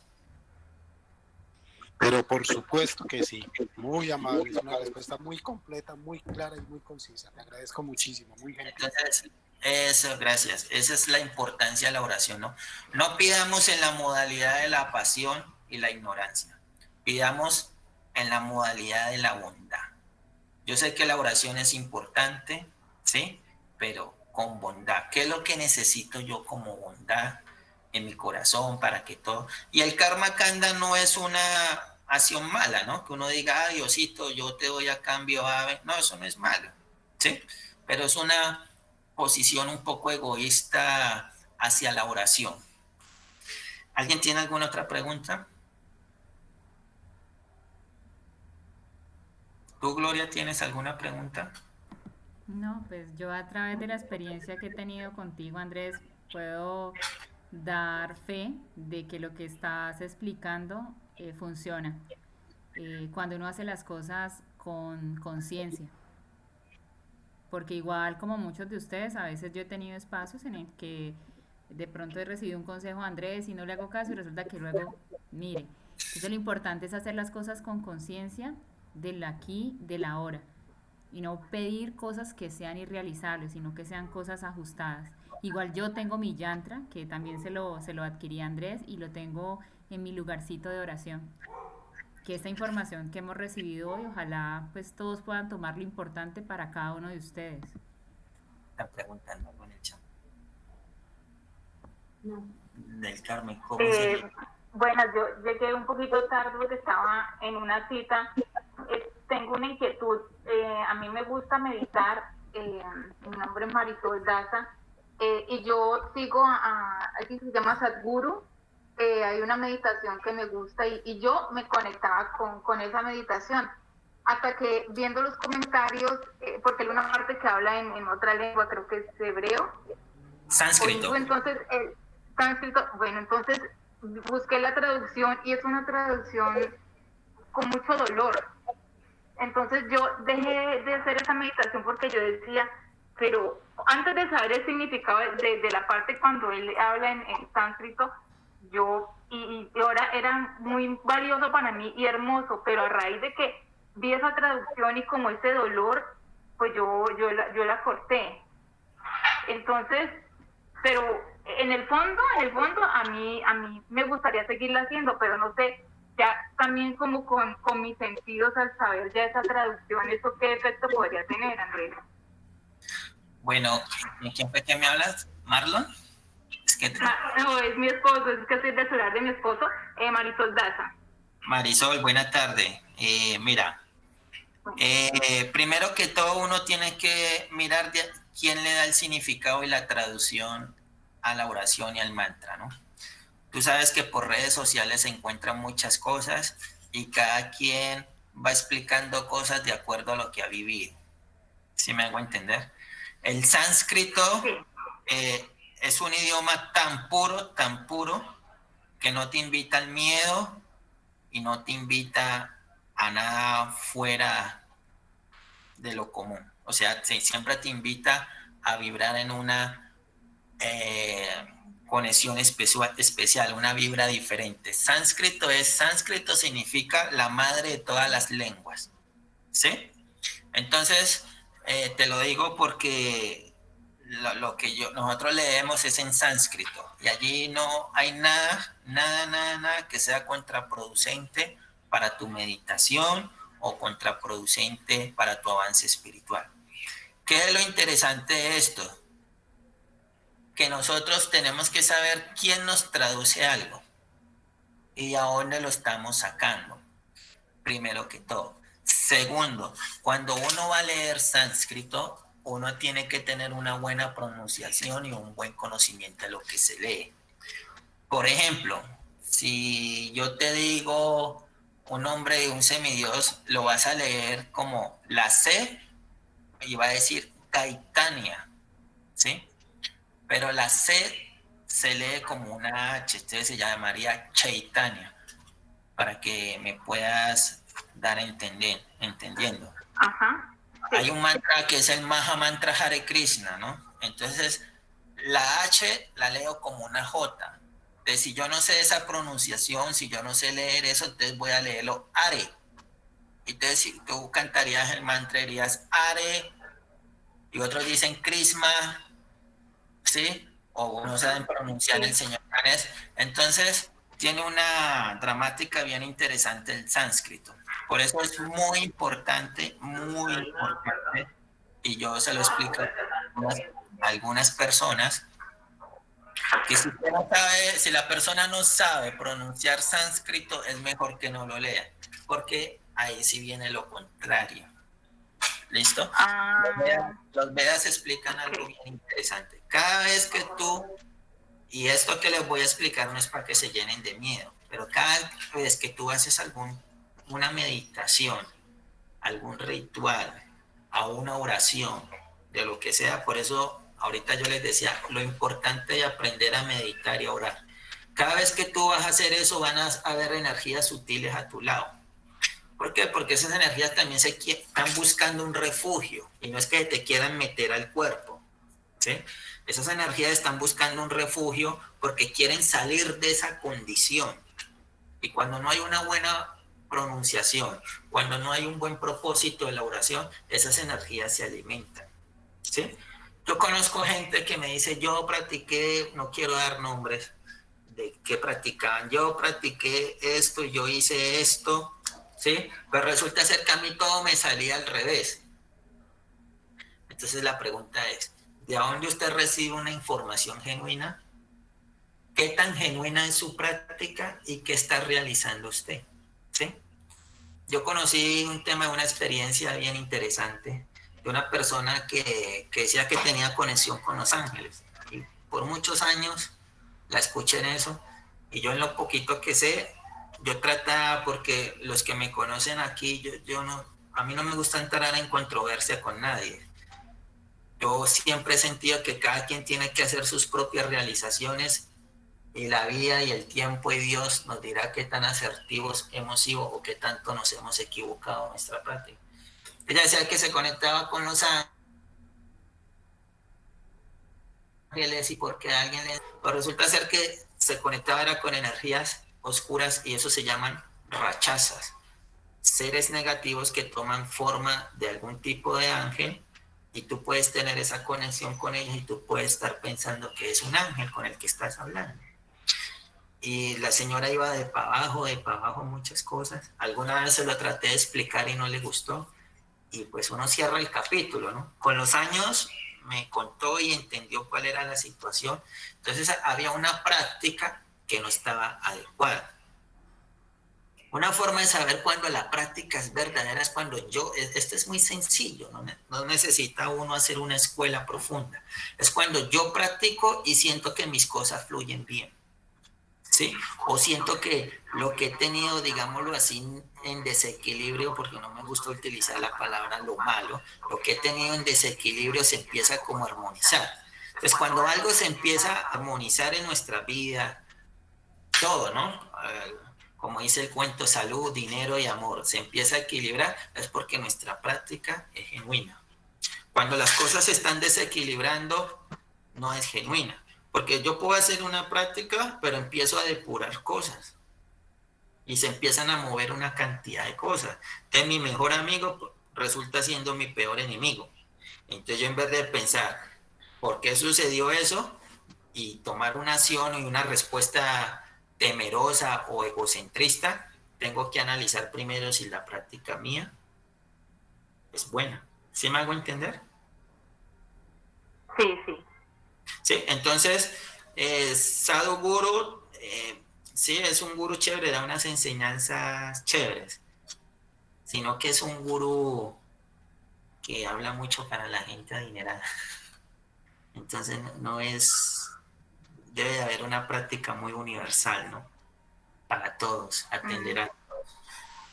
Pero por supuesto que sí, muy amable, es una respuesta muy completa, muy clara y muy concisa. Te agradezco muchísimo, muy gentil. Entonces, eso, gracias. Esa es la importancia de la oración, ¿no? No pidamos en la modalidad de la pasión y la ignorancia. Pidamos en la modalidad de la bondad. Yo sé que la oración es importante, ¿sí? Pero con bondad. ¿Qué es lo que necesito yo como bondad en mi corazón para que todo... Y el karma kanda no es una acción mala, ¿no? Que uno diga, ah, Diosito, yo te doy a cambio ave. No, eso no es malo, ¿sí? Pero es una posición un poco egoísta hacia la oración. ¿Alguien tiene alguna otra pregunta? ¿Tú, Gloria, tienes alguna pregunta? No, pues yo a través de la experiencia que he tenido contigo, Andrés, puedo dar fe de que lo que estás explicando funciona. Cuando uno hace las cosas con conciencia. Porque igual como muchos de ustedes, a veces yo he tenido espacios en el que de pronto he recibido un consejo a Andrés y no le hago caso y resulta que luego, mire, entonces lo importante es hacer las cosas con conciencia del aquí, del ahora y no pedir cosas que sean irrealizables, sino que sean cosas ajustadas. Igual yo tengo mi yantra, que también se lo adquirí a Andrés y lo tengo en mi lugarcito de oración. Que esta información que hemos recibido hoy, ojalá pues todos puedan tomar lo importante para cada uno de ustedes. Están preguntando algo en el chat. No. Del Carmen, ¿cómo sería? Bueno, yo llegué un poquito tarde porque estaba en una cita. Tengo una inquietud. A mí me gusta meditar. Mi nombre es Marisol Daza. Y yo sigo a alguien que se llama Sadhguru. Hay una meditación que me gusta y yo me conectaba con esa meditación. Hasta que viendo los comentarios, porque hay una parte que habla en otra lengua, creo que es hebreo. Sánscrito. Entonces, sánscrito, bueno, entonces busqué la traducción y es una traducción con mucho dolor. Entonces yo dejé de hacer esa meditación porque yo decía, pero antes de saber el significado de la parte cuando él habla en sánscrito, y ahora era muy valioso para mí y hermoso, pero a raíz de que vi esa traducción y como ese dolor, pues yo la corté. Entonces, pero en el fondo a mí me gustaría seguirla haciendo, pero no sé, ya también como con mis sentidos al saber ya esa traducción, ¿eso qué efecto podría tener, Andrés? Bueno, ¿quién fue que me hablas? ¿Marlon? Es que no, es mi esposo, es que estoy del celular de mi esposo, Marisol Daza. Marisol, buena tarde. Mira, primero que todo uno tiene que mirar quién le da el significado y la traducción a la oración y al mantra, ¿no? Tú sabes que por redes sociales se encuentran muchas cosas y cada quien va explicando cosas de acuerdo a lo que ha vivido. ¿Sí me hago entender? El sánscrito es un idioma tan puro, que no te invita al miedo y no te invita a nada fuera de lo común. O sea, siempre te invita a vibrar en una conexión especial, una vibra diferente. Sánscrito significa la madre de todas las lenguas, ¿sí? Entonces, te lo digo porque lo que nosotros leemos es en sánscrito y allí no hay nada que sea contraproducente para tu meditación o contraproducente para tu avance espiritual. ¿Qué es lo interesante de esto? Que nosotros tenemos que saber quién nos traduce algo y a dónde lo estamos sacando, primero que todo. Segundo, cuando uno va a leer sánscrito, uno tiene que tener una buena pronunciación y un buen conocimiento de lo que se lee. Por ejemplo, si yo te digo un nombre de un semidios, lo vas a leer como la C y va a decir Caitania, ¿sí? Pero la C se lee como una H, entonces se llamaría Chaitanya, para que me puedas dar entendiendo. Ajá. Sí. Hay un mantra que es el Maha Mantra Hare Krishna, ¿no? Entonces, la H la leo como una J. Entonces, si yo no sé esa pronunciación, si yo no sé leer eso, entonces voy a leerlo Are. Entonces, si tú cantarías el mantra, dirías Are, y otros dicen Krishna, ¿sí? O no saben pronunciar el señor Ganesh. Entonces, tiene una dramática bien interesante el sánscrito. Por eso es muy importante, y yo se lo explico a algunas personas, que si la persona no sabe pronunciar sánscrito, es mejor que no lo lea, porque ahí sí viene lo contrario. ¿Listo? Los Vedas explican algo bien interesante. Cada vez que tú Y esto que les voy a explicar no es para que se llenen de miedo, pero cada vez que tú haces una meditación, algún ritual, a una oración, de lo que sea, por eso ahorita yo les decía, lo importante de aprender a meditar y a orar. Cada vez que tú vas a hacer eso, van a haber energías sutiles a tu lado. ¿Por qué? Porque esas energías también están buscando un refugio, y no es que te quieran meter al cuerpo, ¿sí? Esas energías están buscando un refugio porque quieren salir de esa condición. Y cuando no hay una buena pronunciación, cuando no hay un buen propósito de la oración, esas energías se alimentan, ¿sí? Yo conozco gente que me dice, yo practiqué, no quiero dar nombres de qué practicaban, yo practiqué esto, yo hice esto, ¿sí? Pero resulta ser que a mí todo me salía al revés. Entonces la pregunta es, ¿de dónde usted recibe una información genuina? ¿Qué tan genuina es su práctica y qué está realizando usted? ¿Sí? Yo conocí un tema de una experiencia bien interesante de una persona que decía que tenía conexión con los ángeles. Y por muchos años la escuché en eso, y yo en lo poquito que sé, yo trataba, porque los que me conocen aquí, yo no, a mí no me gusta entrar en controversia con nadie. Yo siempre he sentido que cada quien tiene que hacer sus propias realizaciones, y la vida y el tiempo y Dios nos dirá qué tan asertivos hemos sido o qué tanto nos hemos equivocado en nuestra práctica. Ella decía que se conectaba con los ángeles y porque alguien le... Pero resulta ser que se conectaba era con energías oscuras, y eso se llaman rachazas, seres negativos que toman forma de algún tipo de ángel, y tú puedes tener esa conexión con ellos y tú puedes estar pensando que es un ángel con el que estás hablando. Y la señora iba de para abajo, muchas cosas. Alguna vez se lo traté de explicar y no le gustó, y pues uno cierra el capítulo, ¿no? Con los años me contó y entendió cuál era la situación. Entonces había una práctica que no estaba adecuada. Una forma de saber cuando la práctica es verdadera es cuando esto es muy sencillo, no necesita uno hacer una escuela profunda. Es cuando yo practico y siento que mis cosas fluyen bien, ¿sí? O siento que lo que he tenido, digámoslo así, en desequilibrio, porque no me gusta utilizar la palabra lo malo, lo que he tenido en desequilibrio se empieza como a armonizar. Entonces, cuando algo se empieza a armonizar en nuestra vida, todo, ¿no? Como dice el cuento, salud, dinero y amor, se empieza a equilibrar, es porque nuestra práctica es genuina. Cuando las cosas se están desequilibrando, no es genuina. Porque yo puedo hacer una práctica, pero empiezo a depurar cosas. Y se empiezan a mover una cantidad de cosas. Entonces mi mejor amigo resulta siendo mi peor enemigo. Entonces yo, en vez de pensar, ¿por qué sucedió eso? Y tomar una acción y una respuesta temerosa o egocentrista, tengo que analizar primero si la práctica mía es buena. ¿Sí me hago entender? Sí, sí. Sí, entonces, Sadhguru, sí, es un gurú chévere, da unas enseñanzas chéveres, sino que es un gurú que habla mucho para la gente adinerada. Entonces, debe de haber una práctica muy universal, ¿no? Para todos, atender a todos.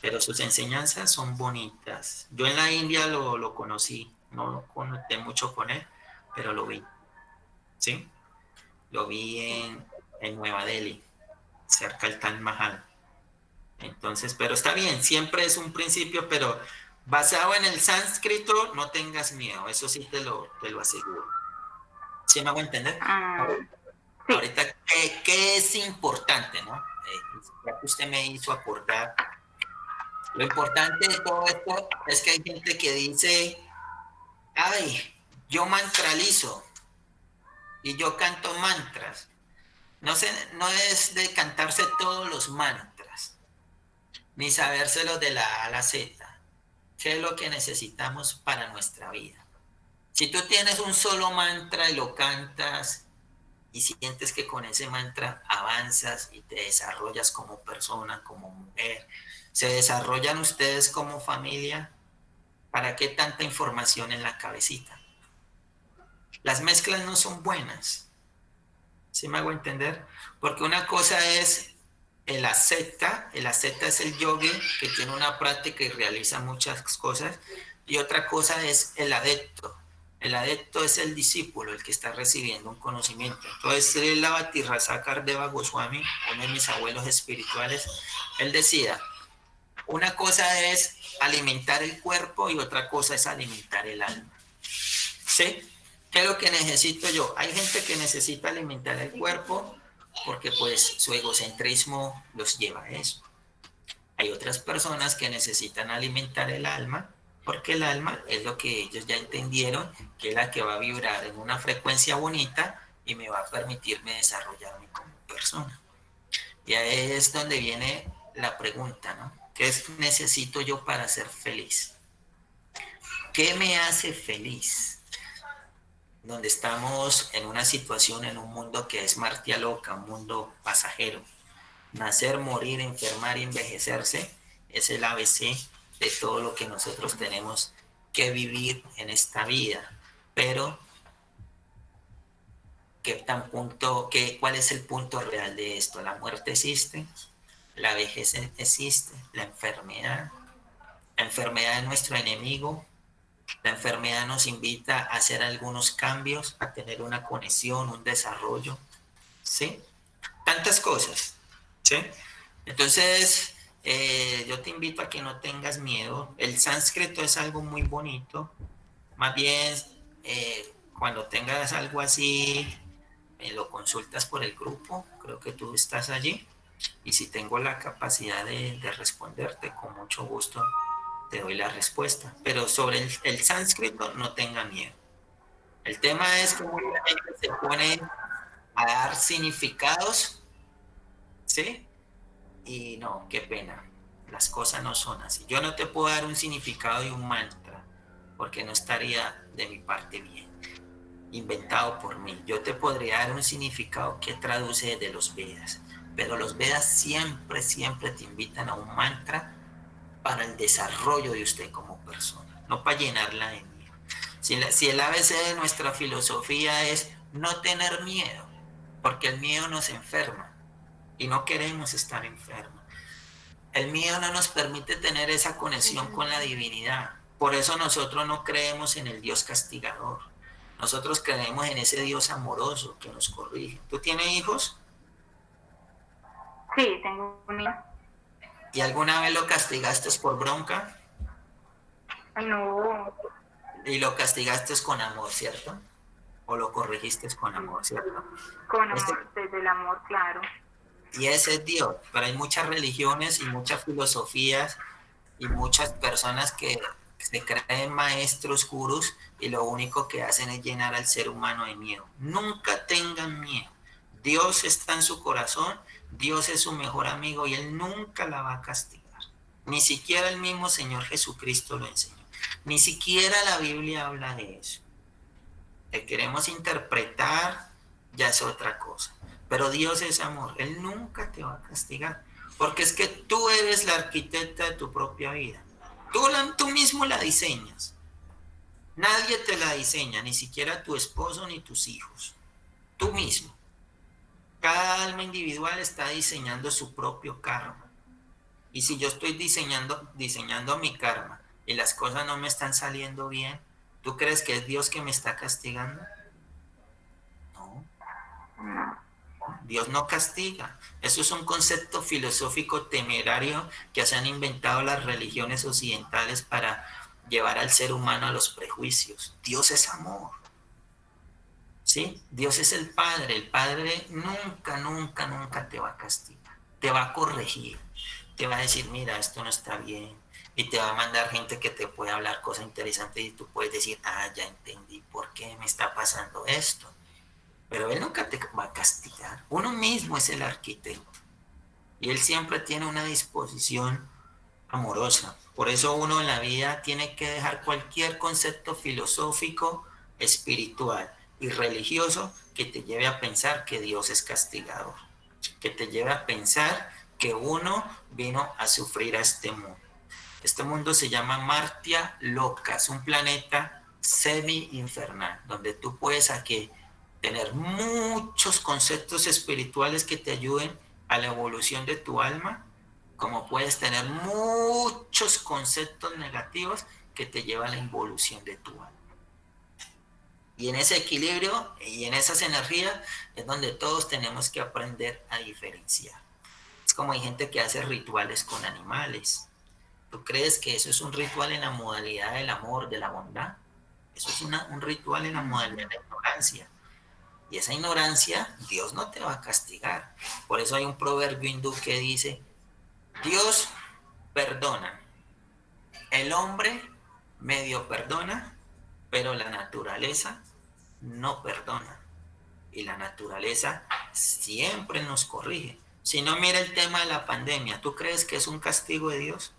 Pero sus enseñanzas son bonitas. Yo en la India lo conocí, no conecté mucho con él, pero lo vi, ¿sí? Lo vi en Nueva Delhi, cerca del Taj Mahal. Entonces, pero está bien, siempre es un principio, pero basado en el sánscrito, no tengas miedo, eso sí te lo aseguro. ¿Sí me hago entender? Sí. Ahorita, ¿qué es importante, no? Ya que usted me hizo acordar, lo importante de todo esto es que hay gente que dice, ay, yo mantralizo y yo canto mantras. No es de cantarse todos los mantras, ni sabérselos de la A a la Z. ¿Qué es lo que necesitamos para nuestra vida? Si tú tienes un solo mantra y lo cantas y sientes que con ese mantra avanzas y te desarrollas como persona, como mujer, se desarrollan ustedes como familia, ¿para qué tanta información en la cabecita? Las mezclas no son buenas. ¿Sí me hago entender? Porque una cosa es el asceta es el yogi que tiene una práctica y realiza muchas cosas, y otra cosa es el adepto. El adepto es el discípulo, el que está recibiendo un conocimiento. Entonces, Srila Bhakti-Rasaka Ardeva Goswami, uno de mis abuelos espirituales, él decía, una cosa es alimentar el cuerpo y otra cosa es alimentar el alma. ¿Sí? ¿Qué es lo que necesito yo? Hay gente que necesita alimentar el cuerpo porque pues su egocentrismo los lleva a eso. Hay otras personas que necesitan alimentar el alma porque el alma es lo que ellos ya entendieron, que es la que va a vibrar en una frecuencia bonita y me va a permitirme desarrollarme como persona. Y ahí es donde viene la pregunta, ¿no? ¿Qué necesito yo para ser feliz? ¿Qué me hace feliz? Donde estamos en una situación, en un mundo que es martia loca, un mundo pasajero. Nacer, morir, enfermar y envejecerse es el ABC de todo lo que nosotros tenemos que vivir en esta vida. Pero, ¿cuál es el punto real de esto? La muerte existe, la vejez existe, la enfermedad. La enfermedad es nuestro enemigo. La enfermedad nos invita a hacer algunos cambios, a tener una conexión, un desarrollo, ¿sí? Tantas cosas, ¿sí? Entonces, yo te invito a que no tengas miedo. El sánscrito es algo muy bonito. Más bien, cuando tengas algo así, lo consultas por el grupo. Creo que tú estás allí. Y si tengo la capacidad de responderte, con mucho gusto te doy la respuesta. Pero sobre el sánscrito, no tenga miedo. El tema es que mucha gente se pone a dar significados, ¿sí? Y no, qué pena. Las cosas no son así. Yo no te puedo dar un significado de un mantra, porque no estaría de mi parte bien, inventado por mí. Yo te podría dar un significado que traduce de los Vedas, pero los Vedas siempre, siempre te invitan a un mantra para el desarrollo de usted como persona, no para llenarla de miedo. Si el ABC de nuestra filosofía es no tener miedo, porque el miedo nos enferma y no queremos estar enfermos. El miedo no nos permite tener esa conexión con la divinidad. Por eso nosotros no creemos en el Dios castigador. Nosotros creemos en ese Dios amoroso que nos corrige. ¿Tú tienes hijos? Sí, tengo un hijo. ¿Y alguna vez lo castigaste por bronca? Ay, no. Y lo castigaste con amor, ¿cierto? O lo corregiste con amor, ¿cierto? Con amor, desde el amor, claro. Y ese es Dios. Pero hay muchas religiones y muchas filosofías y muchas personas que se creen maestros gurús y lo único que hacen es llenar al ser humano de miedo. Nunca tengan miedo. Dios está en su corazón, Dios es su mejor amigo y Él nunca la va a castigar. Ni siquiera el mismo Señor Jesucristo lo enseñó. Ni siquiera la Biblia habla de eso. Que queremos interpretar ya es otra cosa. Pero Dios es amor, Él nunca te va a castigar. Porque es que tú eres la arquitecta de tu propia vida. Tú mismo la diseñas. Nadie te la diseña, ni siquiera tu esposo ni tus hijos. Tú mismo. Cada alma individual está diseñando su propio karma. Y si yo estoy diseñando mi karma y las cosas no me están saliendo bien, ¿tú crees que es Dios que me está castigando? No. Dios no castiga. Eso es un concepto filosófico temerario que se han inventado las religiones occidentales para llevar al ser humano a los prejuicios. Dios es amor. ¿Sí? Dios es el Padre. El Padre nunca, nunca, nunca te va a castigar. Te va a corregir. Te va a decir, mira, esto no está bien. Y te va a mandar gente que te puede hablar cosas interesantes y tú puedes decir, ya entendí por qué me está pasando esto. Pero Él nunca te va a castigar. Uno mismo es el arquitecto. Y Él siempre tiene una disposición amorosa. Por eso uno en la vida tiene que dejar cualquier concepto filosófico, espiritual y religioso que te lleve a pensar que Dios es castigador. Que te lleve a pensar que uno vino a sufrir a este mundo. Este mundo se llama Martia Loca. Es un planeta semi-infernal, donde tú puedes aquí tener muchos conceptos espirituales que te ayuden a la evolución de tu alma, como puedes tener muchos conceptos negativos que te llevan a la involución de tu alma. Y en ese equilibrio y en esas energías es donde todos tenemos que aprender a diferenciar. Es como hay gente que hace rituales con animales. ¿Tú crees que eso es un ritual en la modalidad del amor, de la bondad? Eso es un ritual en la modalidad de la ignorancia. Y esa ignorancia, Dios no te va a castigar. Por eso hay un proverbio hindú que dice, Dios perdona. El hombre medio perdona, pero la naturaleza no perdona. Y la naturaleza siempre nos corrige. Si no, mira el tema de la pandemia. ¿Tú crees que es un castigo de Dios?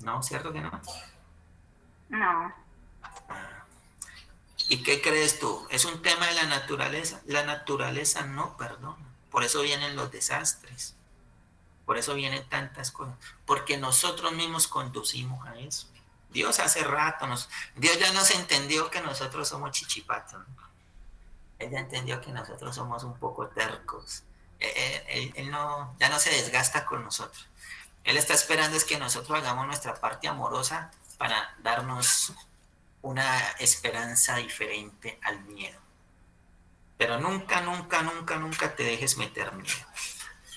No, ¿cierto que no? No. ¿Y qué crees tú? ¿Es un tema de la naturaleza? La naturaleza no perdona. Por eso vienen los desastres. Por eso vienen tantas cosas. Porque nosotros mismos conducimos a eso. Dios hace rato, Dios ya nos entendió que nosotros somos chichipatos, ¿no? Él ya entendió que nosotros somos un poco tercos. Él no, ya no se desgasta con nosotros. Él está esperando es que nosotros hagamos nuestra parte amorosa para darnos una esperanza diferente al miedo. Pero nunca, nunca, nunca, nunca te dejes meter miedo.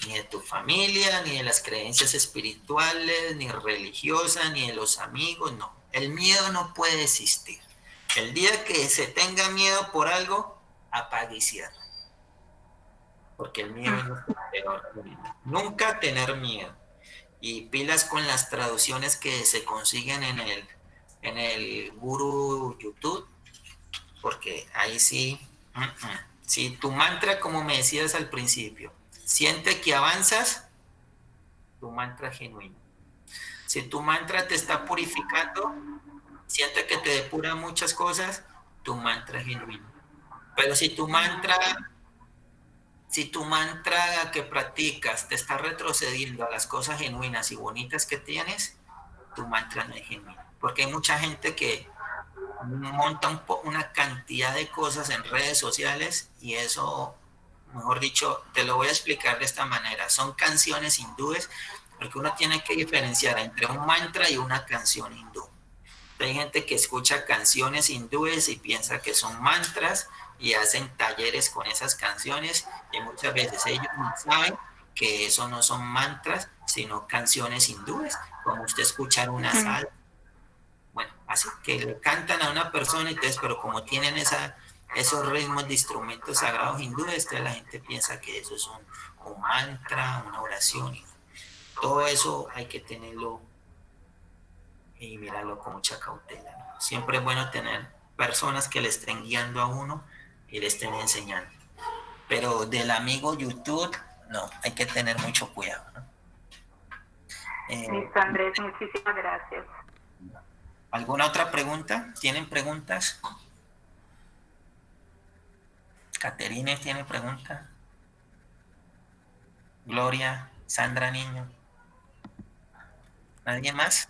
Ni de tu familia, ni de las creencias espirituales, ni religiosas, ni de los amigos, no. El miedo no puede existir. El día que se tenga miedo por algo, apague y cierre. Porque el miedo es lo peor. Nunca tener miedo. Y pilas con las traducciones que se consiguen en el Guru YouTube, porque ahí sí, si tu mantra, como me decías al principio, siente que avanzas, tu mantra es genuino. Si tu mantra te está purificando, siente que te depura muchas cosas, tu mantra es genuino. Pero si tu mantra que practicas te está retrocediendo a las cosas genuinas y bonitas que tienes, tu mantra no es genuino. Porque hay mucha gente que monta una cantidad de cosas en redes sociales y eso, mejor dicho, te lo voy a explicar de esta manera. Son canciones hindúes, porque uno tiene que diferenciar entre un mantra y una canción hindú. Hay gente que escucha canciones hindúes y piensa que son mantras y hacen talleres con esas canciones y muchas veces ellos no saben que eso no son mantras, sino canciones hindúes, como usted escuchar una salsa. Bueno, así que le cantan a una persona, entonces, pero como tienen esos ritmos de instrumentos sagrados hindúes, entonces la gente piensa que eso es un mantra, una oración. Y todo eso hay que tenerlo y mirarlo con mucha cautela, ¿no? Siempre es bueno tener personas que le estén guiando a uno y le estén enseñando. Pero del amigo YouTube, no, hay que tener mucho cuidado, ¿no? Listo, Andrés, muchísimas gracias. ¿Alguna otra pregunta? ¿Tienen preguntas? Caterine tiene pregunta. Gloria, Sandra Niño. ¿Nadie más?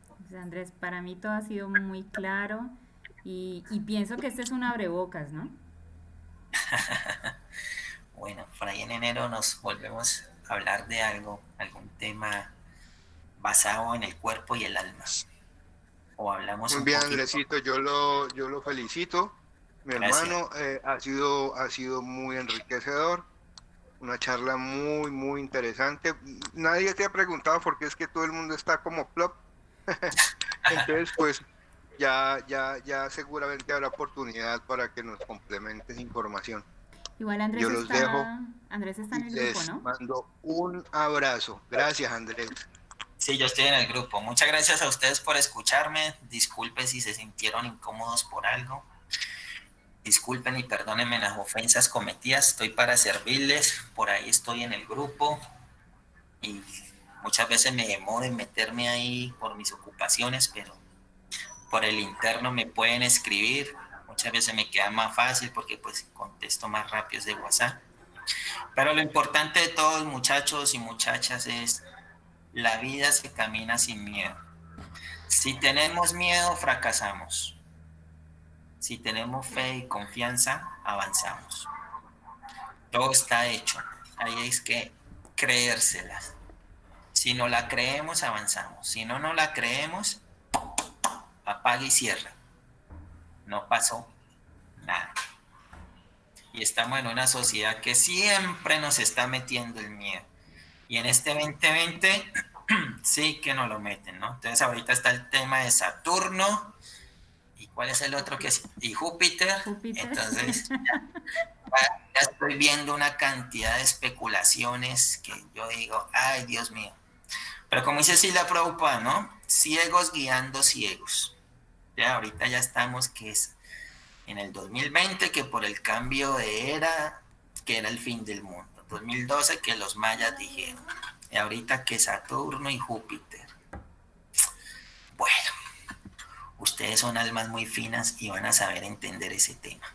Pues, Andrés, para mí todo ha sido muy claro y pienso que este es un abrebocas, ¿no? Bueno, por ahí en enero nos volvemos a hablar de algún tema basado en el cuerpo y el alma. O hablamos muy un bien, poquito. Andresito, yo lo felicito. Mi Gracias. hermano, ha sido muy enriquecedor. Una charla muy, muy interesante. Nadie te ha preguntado porque es que todo el mundo está como plop. Entonces, pues, ya seguramente habrá oportunidad para que nos complementes información. Igual Andrés Yo los dejo Andrés está en el y grupo, les ¿no? mando un abrazo. Gracias, Andrés. Sí, yo estoy en el grupo. Muchas gracias a ustedes por escucharme. Disculpen si se sintieron incómodos por algo. Disculpen y perdónenme las ofensas cometidas. Estoy para servirles. Por ahí estoy en el grupo. Y muchas veces me demoro en meterme ahí por mis ocupaciones, pero por el interno me pueden escribir. Muchas veces me queda más fácil porque pues contesto más rápido de WhatsApp. Pero lo importante de todos, muchachos y muchachas, es la vida se camina sin miedo. Si tenemos miedo, fracasamos. Si tenemos fe y confianza, avanzamos. Todo está hecho. Ahí es que creérselas. Si no la creemos, avanzamos. Si no la creemos, apaga y cierra. No pasó nada. Y estamos en una sociedad que siempre nos está metiendo el miedo. Y en este 2020 sí que nos lo meten, ¿no? Entonces ahorita está el tema de Saturno. ¿Y cuál es el otro que es? Y Júpiter. Entonces ya estoy viendo una cantidad de especulaciones que yo digo, ay, Dios mío. Pero como dice Sila Prabhupada, ¿no? Ciegos guiando ciegos. Ya ahorita ya estamos que es en el 2020, que por el cambio de era, que era el fin del mundo. 2012, que los mayas dijeron. Y ahorita que Saturno y Júpiter. Bueno, ustedes son almas muy finas y van a saber entender ese tema.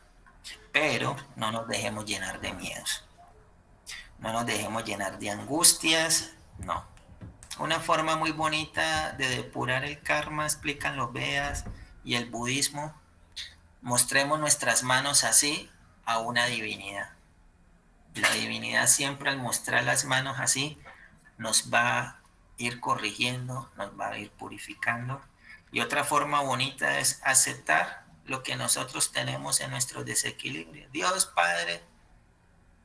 Pero no nos dejemos llenar de miedos. No nos dejemos llenar de angustias. No. Una forma muy bonita de depurar el karma, explican los Vedas y el budismo. Mostremos nuestras manos así a una divinidad. La divinidad siempre al mostrar las manos así nos va a ir corrigiendo, nos va a ir purificando. Y otra forma bonita es aceptar lo que nosotros tenemos en nuestros desequilibrios. Dios Padre,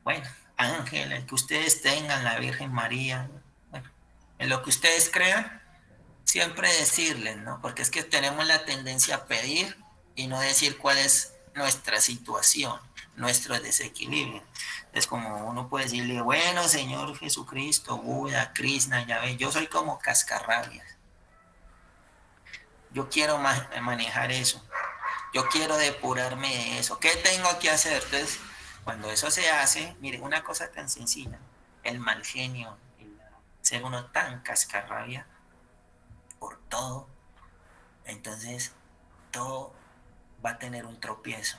bueno, Ángel, el que ustedes tengan, la Virgen María, bueno, en lo que ustedes crean, siempre decirles, ¿no? Porque es que tenemos la tendencia a pedir y no decir cuál es nuestra situación, nuestro desequilibrio. Es como uno puede decirle, bueno, Señor Jesucristo, Buda, Krishna, Yahvé, yo soy como cascarrabias. Yo quiero manejar eso. Yo quiero depurarme de eso. ¿Qué tengo que hacer? Entonces, cuando eso se hace, mire, una cosa tan sencilla, el mal genio, el ser uno tan cascarrabia por todo, entonces todo va a tener un tropiezo,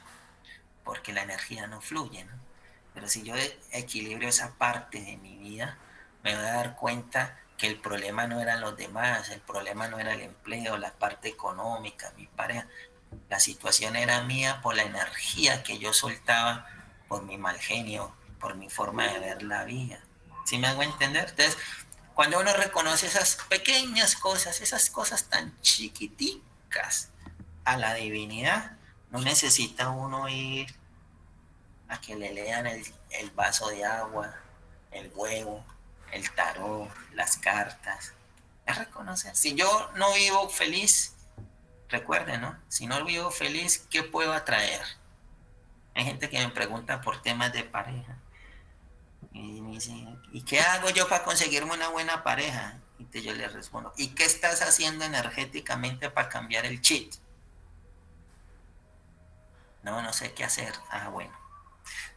porque la energía no fluye, ¿no? Pero si yo equilibrio esa parte de mi vida, me voy a dar cuenta que el problema no eran los demás, el problema no era el empleo, la parte económica, mi pareja. La situación era mía por la energía que yo soltaba, por mi mal genio, por mi forma de ver la vida. ¿Sí me hago entender? Entonces, cuando uno reconoce esas pequeñas cosas, esas cosas tan chiquiticas a la divinidad, no necesita uno ir a que le lean el vaso de agua, el huevo, el tarot, las cartas. Es reconocer. Si yo no vivo feliz, recuerden, ¿no? Si no vivo feliz, ¿qué puedo atraer? Hay gente que me pregunta por temas de pareja. Y me dice, ¿y qué hago yo para conseguirme una buena pareja? Y yo les respondo, ¿y qué estás haciendo energéticamente para cambiar el chip? No sé qué hacer. Ah, bueno.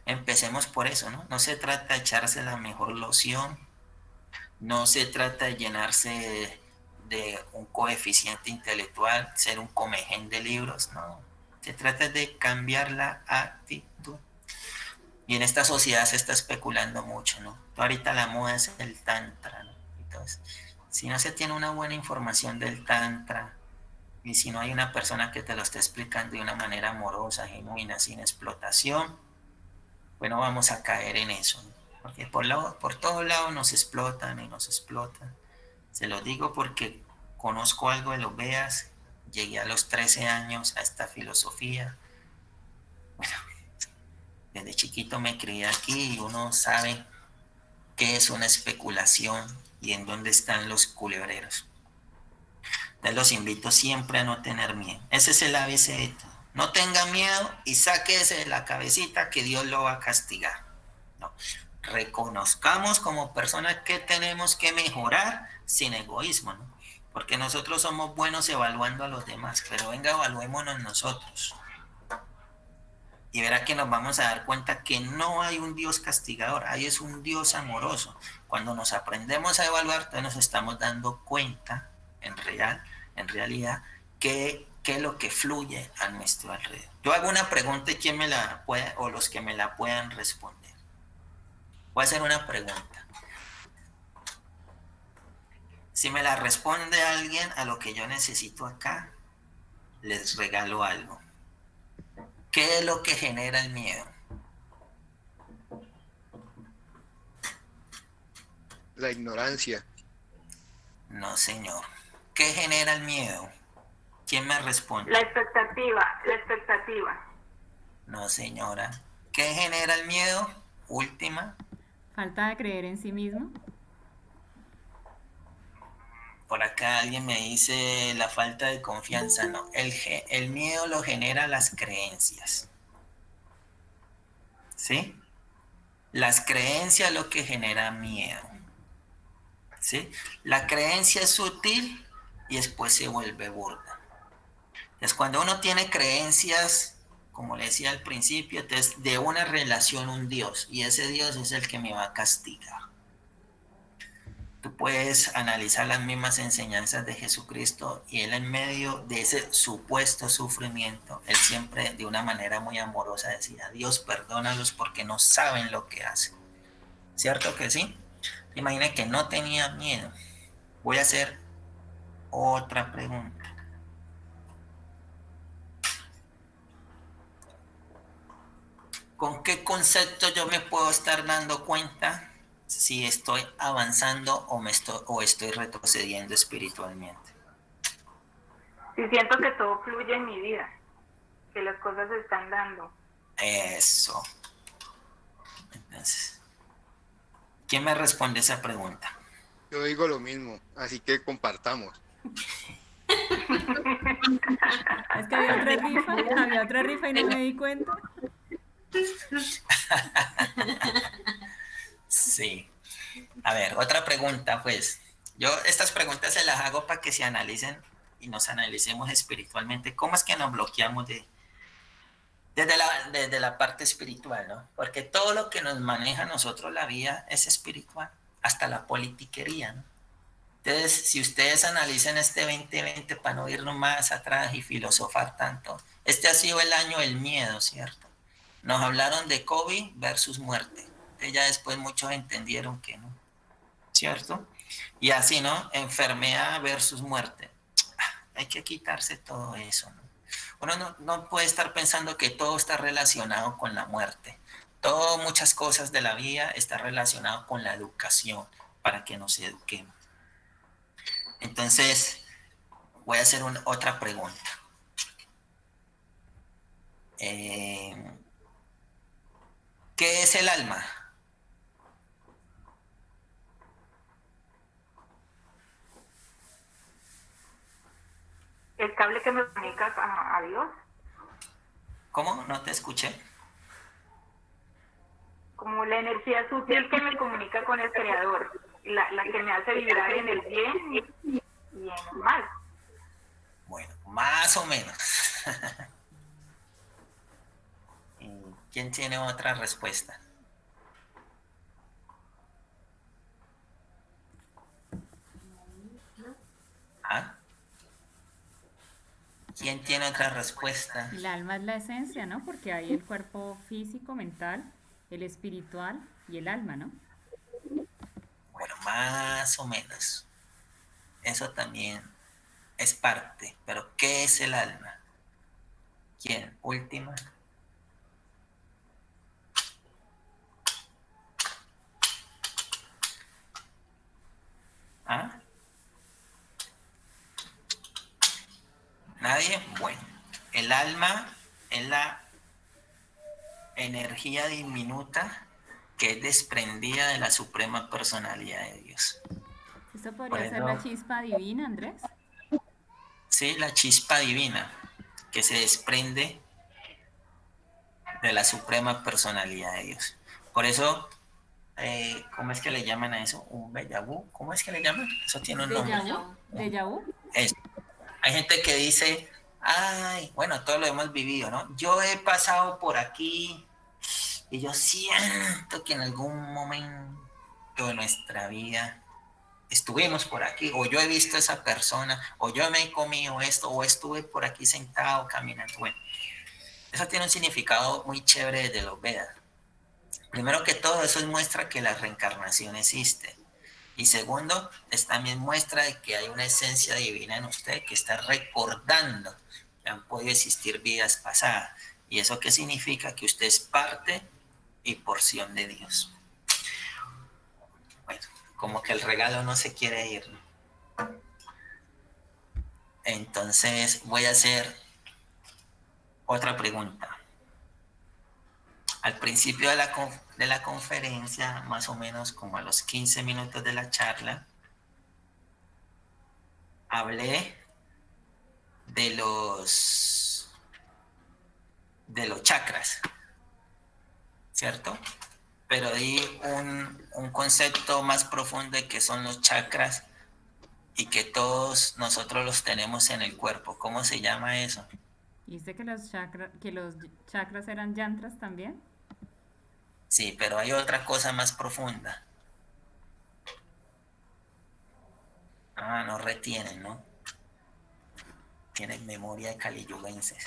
Empecemos por eso, ¿no? No se trata de echarse la mejor loción, no se trata de llenarse de un coeficiente intelectual, ser un comején de libros, no. Se trata de cambiar la actitud. Y en esta sociedad se está especulando mucho, ¿no? Ahorita la moda es el tantra, ¿no? Entonces, si no se tiene una buena información del tantra, y si no hay una persona que te lo esté explicando de una manera amorosa, genuina, sin explotación, bueno, vamos a caer en eso, ¿no? Porque por todos lados nos explotan y nos explotan. Se lo digo porque conozco algo de los Vedas, llegué a los 13 años a esta filosofía. Bueno, desde chiquito me crié aquí y uno sabe qué es una especulación y en dónde están los culebreros. Entonces los invito siempre a no tener miedo. Ese es el ABC de todo. No tenga miedo y sáquese de la cabecita que Dios lo va a castigar. No. Reconozcamos como personas que tenemos que mejorar sin egoísmo, ¿no? Porque nosotros somos buenos evaluando a los demás, pero venga, evaluémonos nosotros. Y verá que nos vamos a dar cuenta que no hay un Dios castigador, ahí es un Dios amoroso. Cuando nos aprendemos a evaluar, entonces nos estamos dando cuenta, en realidad, que es lo que fluye a nuestro alrededor. Yo hago una pregunta y quién me la pueda, o los que me la puedan responder. Voy a hacer una pregunta. Si me la responde alguien a lo que yo necesito acá, les regalo algo. ¿Qué es lo que genera el miedo? La ignorancia. No, señor. ¿Qué genera el miedo? ¿Quién me responde? La expectativa. No, señora. ¿Qué genera el miedo? Última. Falta de creer en sí mismo. Por acá alguien me dice la falta de confianza. No, el miedo lo genera las creencias. ¿Sí? Las creencias es lo que genera miedo. ¿Sí? La creencia es sutil y después se vuelve burda. Entonces, cuando uno tiene creencias, como le decía al principio, entonces de una relación un Dios, y ese Dios es el que me va a castigar. Tú puedes analizar las mismas enseñanzas de Jesucristo y él en medio de ese supuesto sufrimiento, él siempre de una manera muy amorosa decía, Dios perdónalos porque no saben lo que hacen. ¿Cierto que sí? Imagina que no tenía miedo. Voy a hacer otra pregunta. ¿Con qué concepto yo me puedo estar dando cuenta si estoy avanzando o estoy retrocediendo espiritualmente? Si siento que todo fluye en mi vida, que las cosas se están dando. Eso. Entonces, ¿quién me responde esa pregunta? Yo digo lo mismo, así que compartamos. Es que había otra rifa y no me di cuenta. Sí. A ver, otra pregunta, pues. Yo estas preguntas se las hago para que se analicen y nos analicemos espiritualmente. ¿Cómo es que nos bloqueamos desde la parte espiritual, ¿no? Porque todo lo que nos maneja a nosotros la vida es espiritual, hasta la politiquería, ¿no? Entonces, si ustedes analizan este 2020 para no irnos más atrás y filosofar tanto, este ha sido el año del miedo, ¿cierto? Nos hablaron de COVID versus muerte. Ya después muchos entendieron que no, ¿cierto? Y así, ¿no? Enfermedad versus muerte. Hay que quitarse todo eso, ¿no? Uno no puede estar pensando que todo está relacionado con la muerte. Muchas cosas de la vida están relacionadas con la educación, para que nos eduquemos. Entonces, voy a hacer otra pregunta. ¿Qué es el alma? El cable que me comunica a Dios. ¿Cómo? No te escuché. Como la energía sutil que me comunica con el Creador, la que me hace vibrar en el bien y en el mal. Bueno, más o menos. ¿Quién tiene otra respuesta? ¿Ah? ¿Quién tiene otra respuesta? El alma es la esencia, ¿no? Porque hay el cuerpo físico, mental, el espiritual y el alma, ¿no? Bueno, más o menos. Eso también es parte. Pero ¿qué es el alma? ¿Quién? Última. ¿Ah? ¿Nadie? Bueno, el alma es la energía diminuta que es desprendida de la suprema personalidad de Dios. ¿Esto podría ser la chispa divina, Andrés? Sí, la chispa divina que se desprende de la suprema personalidad de Dios. Por eso, ¿cómo es que le llaman a eso? ¿Un déjà vu? ¿Cómo es que le llaman? Eso tiene un nombre. ¿Déjà vu? Eso. Hay gente que dice, ay, bueno, todo lo hemos vivido, ¿no? Yo he pasado por aquí y yo siento que en algún momento de nuestra vida estuvimos por aquí, o yo he visto a esa persona, o yo me he comido esto, o estuve por aquí sentado caminando. Bueno, eso tiene un significado muy chévere desde los Vedas. Primero que todo, eso muestra que la reencarnación existe. Y segundo, es también muestra de que hay una esencia divina en usted que está recordando que han podido existir vidas pasadas. ¿Y eso qué significa? Que usted es parte y porción de Dios. Bueno, como que el regalo no se quiere ir, ¿no? Entonces voy a hacer otra pregunta. Al principio de la conferencia, más o menos como a los 15 minutos de la charla, hablé de los chakras, ¿cierto? Pero di un concepto más profundo de qué son los chakras y que todos nosotros los tenemos en el cuerpo. ¿Cómo se llama eso? ¿Y usted que los chakras eran yantras también? Sí, pero hay otra cosa más profunda. Ah, no retienen, ¿no? Tienen memoria de caliyugenses.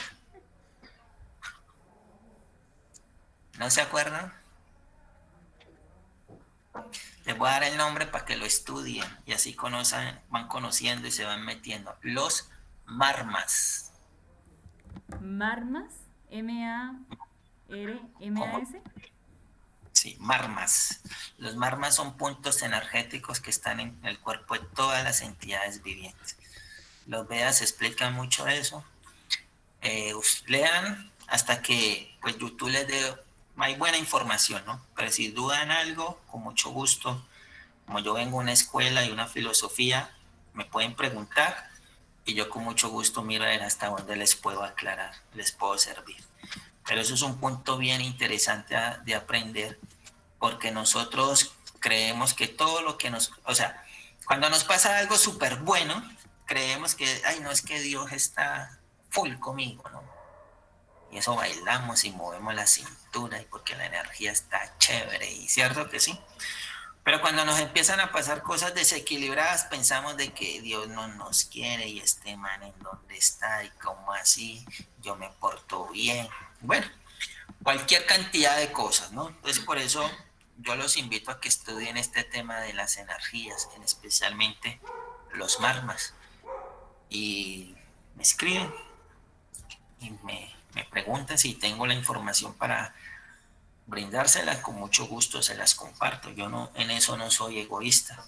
¿No se acuerdan? Les voy a dar el nombre para que lo estudien y así van conociendo y se van metiendo. Los marmas. ¿Marmas? ¿M-A-R-M-A-S? Sí, marmas. Los marmas son puntos energéticos que están en el cuerpo de todas las entidades vivientes. Los Vedas explican mucho eso. Lean hasta que pues YouTube les dé, hay buena información, ¿no? Pero si dudan algo, con mucho gusto, como yo vengo de una escuela y una filosofía, me pueden preguntar y yo con mucho gusto miro a ver hasta dónde les puedo aclarar, les puedo servir. Pero eso es un punto bien interesante de aprender, porque nosotros creemos que todo lo que o sea, cuando nos pasa algo súper bueno, creemos que, ay, no, es que Dios está full conmigo, ¿no? Y eso bailamos y movemos la cintura y porque la energía está chévere, y cierto que sí. Pero cuando nos empiezan a pasar cosas desequilibradas, pensamos de que Dios no nos quiere y este man en dónde está y cómo así, yo me porto bien. Bueno, cualquier cantidad de cosas, ¿no? Entonces por eso yo los invito a que estudien este tema de las energías, especialmente los marmas. Y me escriben y me preguntan si tengo la información para brindárselas, con mucho gusto se las comparto. Yo no, en eso no soy egoísta.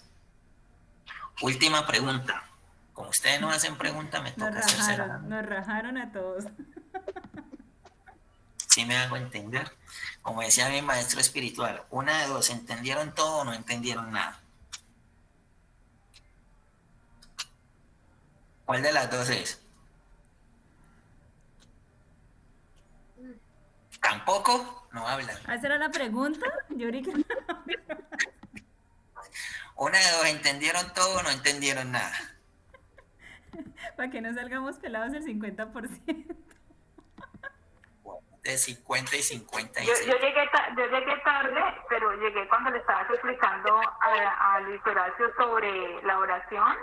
Última pregunta. Como ustedes no hacen pregunta, me toca hacérsela. Nos rajaron a todos. Sí me hago entender. Como decía mi maestro espiritual, una de dos, ¿entendieron todo o no entendieron nada? ¿Cuál de las dos es? ¿Tampoco? No hablan. ¿Esa era la pregunta? Yo creí que... Una de dos, ¿entendieron todo o no entendieron nada? Para que no salgamos pelados el 50%. De 50 y 50 y Yo llegué tarde, pero llegué cuando le estabas explicando a Luis Horacio sobre la oración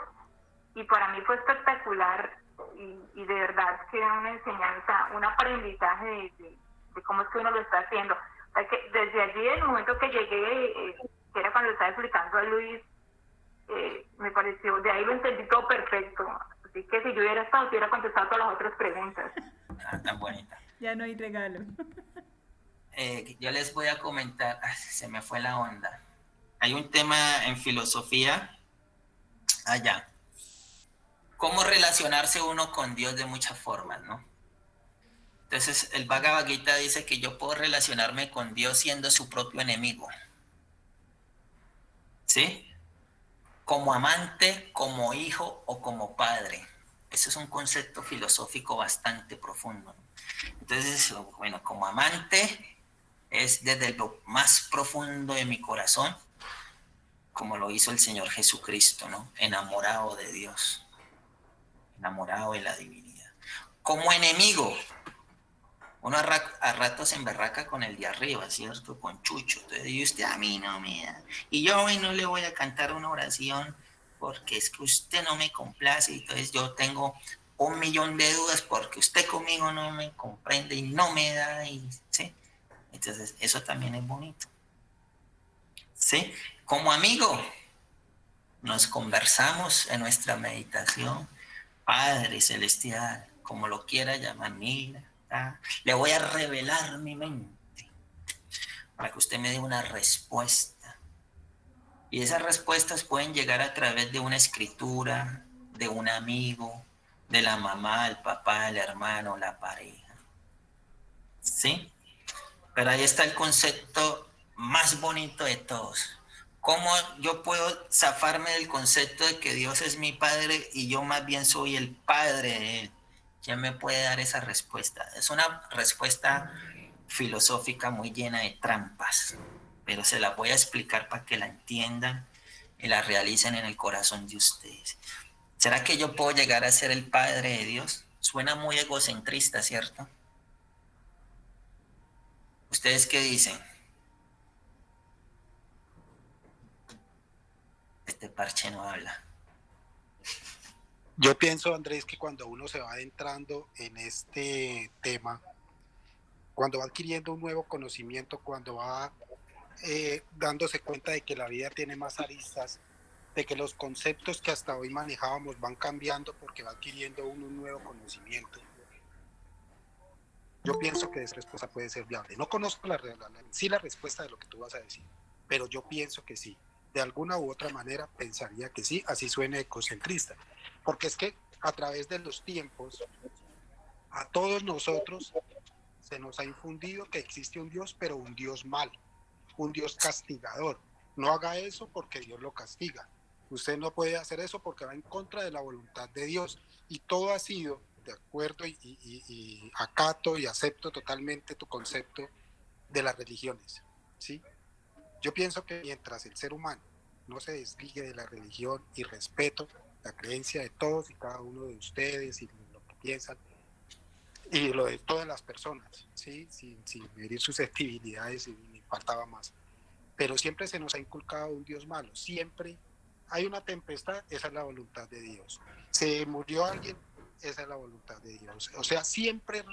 y para mí fue espectacular y de verdad que era una enseñanza, un aprendizaje de cómo es que uno lo está haciendo. O sea, que desde allí, el momento que llegué, que era cuando le estaba explicando a Luis, me pareció, de ahí lo entendí todo perfecto. Así que si yo hubiera estado, hubiera contestado todas las otras preguntas. Ah, tan bonita. Ya no hay regalo. Yo les voy a comentar, se me fue la onda. Hay un tema en filosofía allá. Cómo relacionarse uno con Dios de muchas formas, ¿no? Entonces el Bhagavad Gita dice que yo puedo relacionarme con Dios siendo su propio enemigo. ¿Sí? Como amante, como hijo o como padre. Eso es un concepto filosófico bastante profundo, ¿no? Entonces, bueno, como amante es desde lo más profundo de mi corazón, como lo hizo el Señor Jesucristo, ¿no? Enamorado de Dios, enamorado de la divinidad. Como enemigo, uno a ratos se emberraca con el de arriba, ¿cierto? Con Chucho. Entonces, y usted a mí no me da. Y yo hoy no le voy a cantar una oración porque es que usted no me complace. Entonces yo tengo 1.000.000 de dudas porque usted conmigo no me comprende y no me da. ¿Sí? Entonces eso también es bonito. ¿Sí? Como amigo, nos conversamos en nuestra meditación. Padre Celestial, como lo quiera llamar, mira, Le voy a revelar mi mente para que usted me dé una respuesta. Y esas respuestas pueden llegar a través de una escritura, de un amigo, de la mamá, el papá, el hermano, la pareja. ¿Sí? Pero ahí está el concepto más bonito de todos. ¿Cómo yo puedo zafarme del concepto de que Dios es mi padre y yo más bien soy el padre de él? ¿Quién me puede dar esa respuesta? Es una respuesta filosófica muy llena de trampas, pero se la voy a explicar para que la entiendan y la realicen en el corazón de ustedes. ¿Será que yo puedo llegar a ser el padre de Dios? Suena muy egocentrista, ¿cierto? ¿Ustedes qué dicen? Este parche no habla. Yo pienso, Andrés, que cuando uno se va adentrando en este tema, cuando va adquiriendo un nuevo conocimiento, cuando va dándose cuenta de que la vida tiene más aristas, de que los conceptos que hasta hoy manejábamos van cambiando porque va adquiriendo uno un nuevo conocimiento, yo pienso que esa respuesta puede ser viable. No conozco la respuesta de lo que tú vas a decir, pero yo pienso que sí. De alguna u otra manera pensaría que sí, así suene egocentrista. Porque es que a través de los tiempos, a todos nosotros se nos ha infundido que existe un Dios, pero un Dios malo, un Dios castigador. No haga eso porque Dios lo castiga. Usted no puede hacer eso porque va en contra de la voluntad de Dios. Y todo ha sido de acuerdo y acato y acepto totalmente tu concepto de las religiones, ¿sí? Yo pienso que mientras el ser humano no se desligue de la religión y respeto la creencia de todos y cada uno de ustedes y lo que piensan y lo de todas las personas, ¿sí? sin medir susceptibilidades, y ni faltaba más, pero siempre se nos ha inculcado un Dios malo, siempre hay una tempestad, esa es la voluntad de Dios, se murió alguien, esa es la voluntad de Dios, o sea, siempre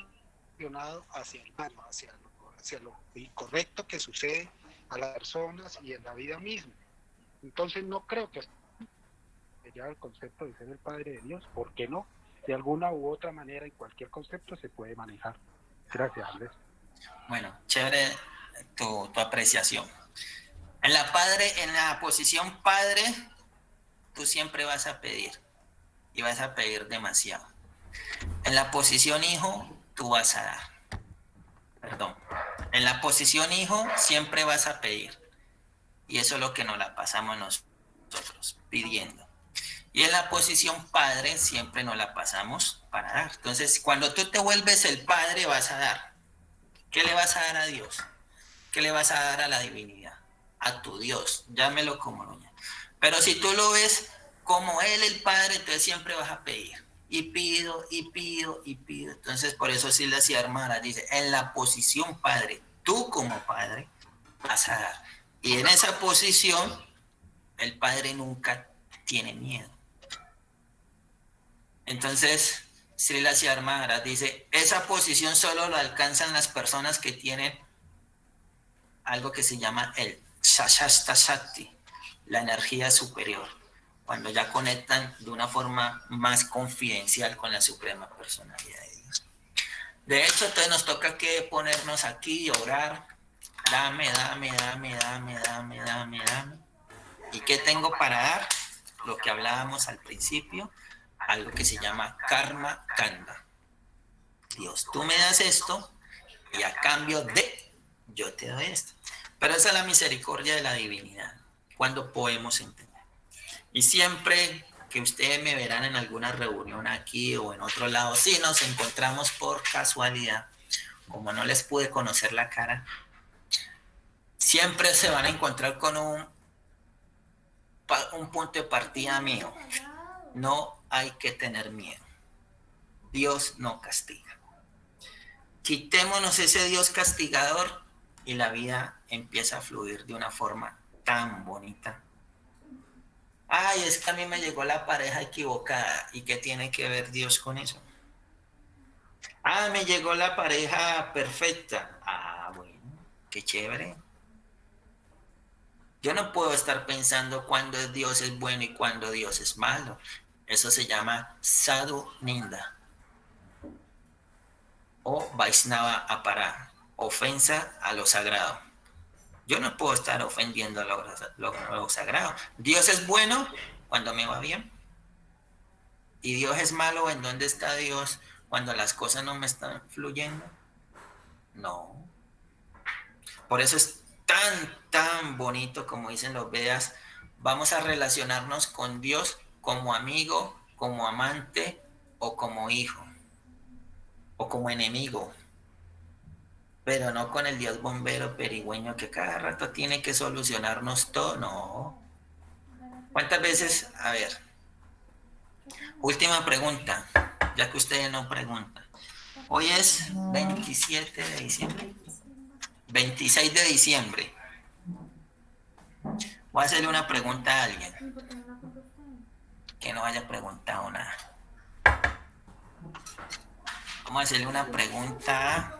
relacionado hacia el mal, hacia lo incorrecto que sucede a las personas y en la vida misma. Entonces no creo que sería el concepto de ser el Padre de Dios, ¿por qué no? De alguna u otra manera, en cualquier concepto se puede manejar. Gracias, Andrés. Bueno, chévere tu apreciación. En la posición padre, tú siempre vas a pedir, y vas a pedir demasiado. En la posición hijo, tú vas a dar. Perdón. En la posición hijo, siempre vas a pedir. Y eso es lo que nos la pasamos nosotros, pidiendo. Y en la posición padre, siempre nos la pasamos para dar. Entonces, cuando tú te vuelves el padre, vas a dar. ¿Qué le vas a dar a Dios? ¿Qué le vas a dar a la divinidad? A tu Dios, llámelo como lo llame. Pero si tú lo ves como Él, el Padre, entonces siempre vas a pedir. Y pido, y pido, y pido. Entonces, por eso Silvia Ciarmara dice, en la posición Padre, tú como Padre, vas a dar. Y en esa posición, el Padre nunca tiene miedo. Entonces, Srila Ciarmara dice, esa posición solo lo alcanzan las personas que tienen algo que se llama el Shashasta Shakti, la energía superior, cuando ya conectan de una forma más confidencial con la suprema personalidad de Dios. De hecho, entonces nos toca que ponernos aquí y orar, dame. ¿Y qué tengo para dar? Lo que hablábamos al principio, algo que se llama karma kanda. Dios, tú me das esto y a cambio de, yo te doy esto. Pero esa es la misericordia de la divinidad, cuando podemos entender. Y siempre que ustedes me verán en alguna reunión aquí o en otro lado, si nos encontramos por casualidad, como no les pude conocer la cara, siempre se van a encontrar con un punto de partida mío. No hay que tener miedo. Dios no castiga. Quitémonos ese Dios castigador y la vida empieza a fluir de una forma tan bonita. Ay, es que a mí me llegó la pareja equivocada. ¿Y qué tiene que ver Dios con eso? Ah, me llegó la pareja perfecta. Ah, bueno, qué chévere. Yo no puedo estar pensando cuándo Dios es bueno y cuándo Dios es malo. Eso se llama sadhu ninda. o Vaisnava Apara, ofensa a lo sagrado. Yo no puedo estar ofendiendo lo sagrado. Dios es bueno cuando me va bien. ¿Y Dios es malo? ¿En dónde está Dios cuando las cosas no me están fluyendo? No. Por eso es tan bonito, como dicen los Vedas, vamos a relacionarnos con Dios como amigo, como amante o como hijo o como enemigo, pero no con el Dios bombero perigüeño que cada rato tiene que solucionarnos todo. No. ¿Cuántas veces? A ver, última pregunta, ya que ustedes no preguntan. Hoy es 27 de diciembre, 26 de diciembre. Voy a hacerle una pregunta a alguien que no haya preguntado nada. Vamos a hacerle una pregunta.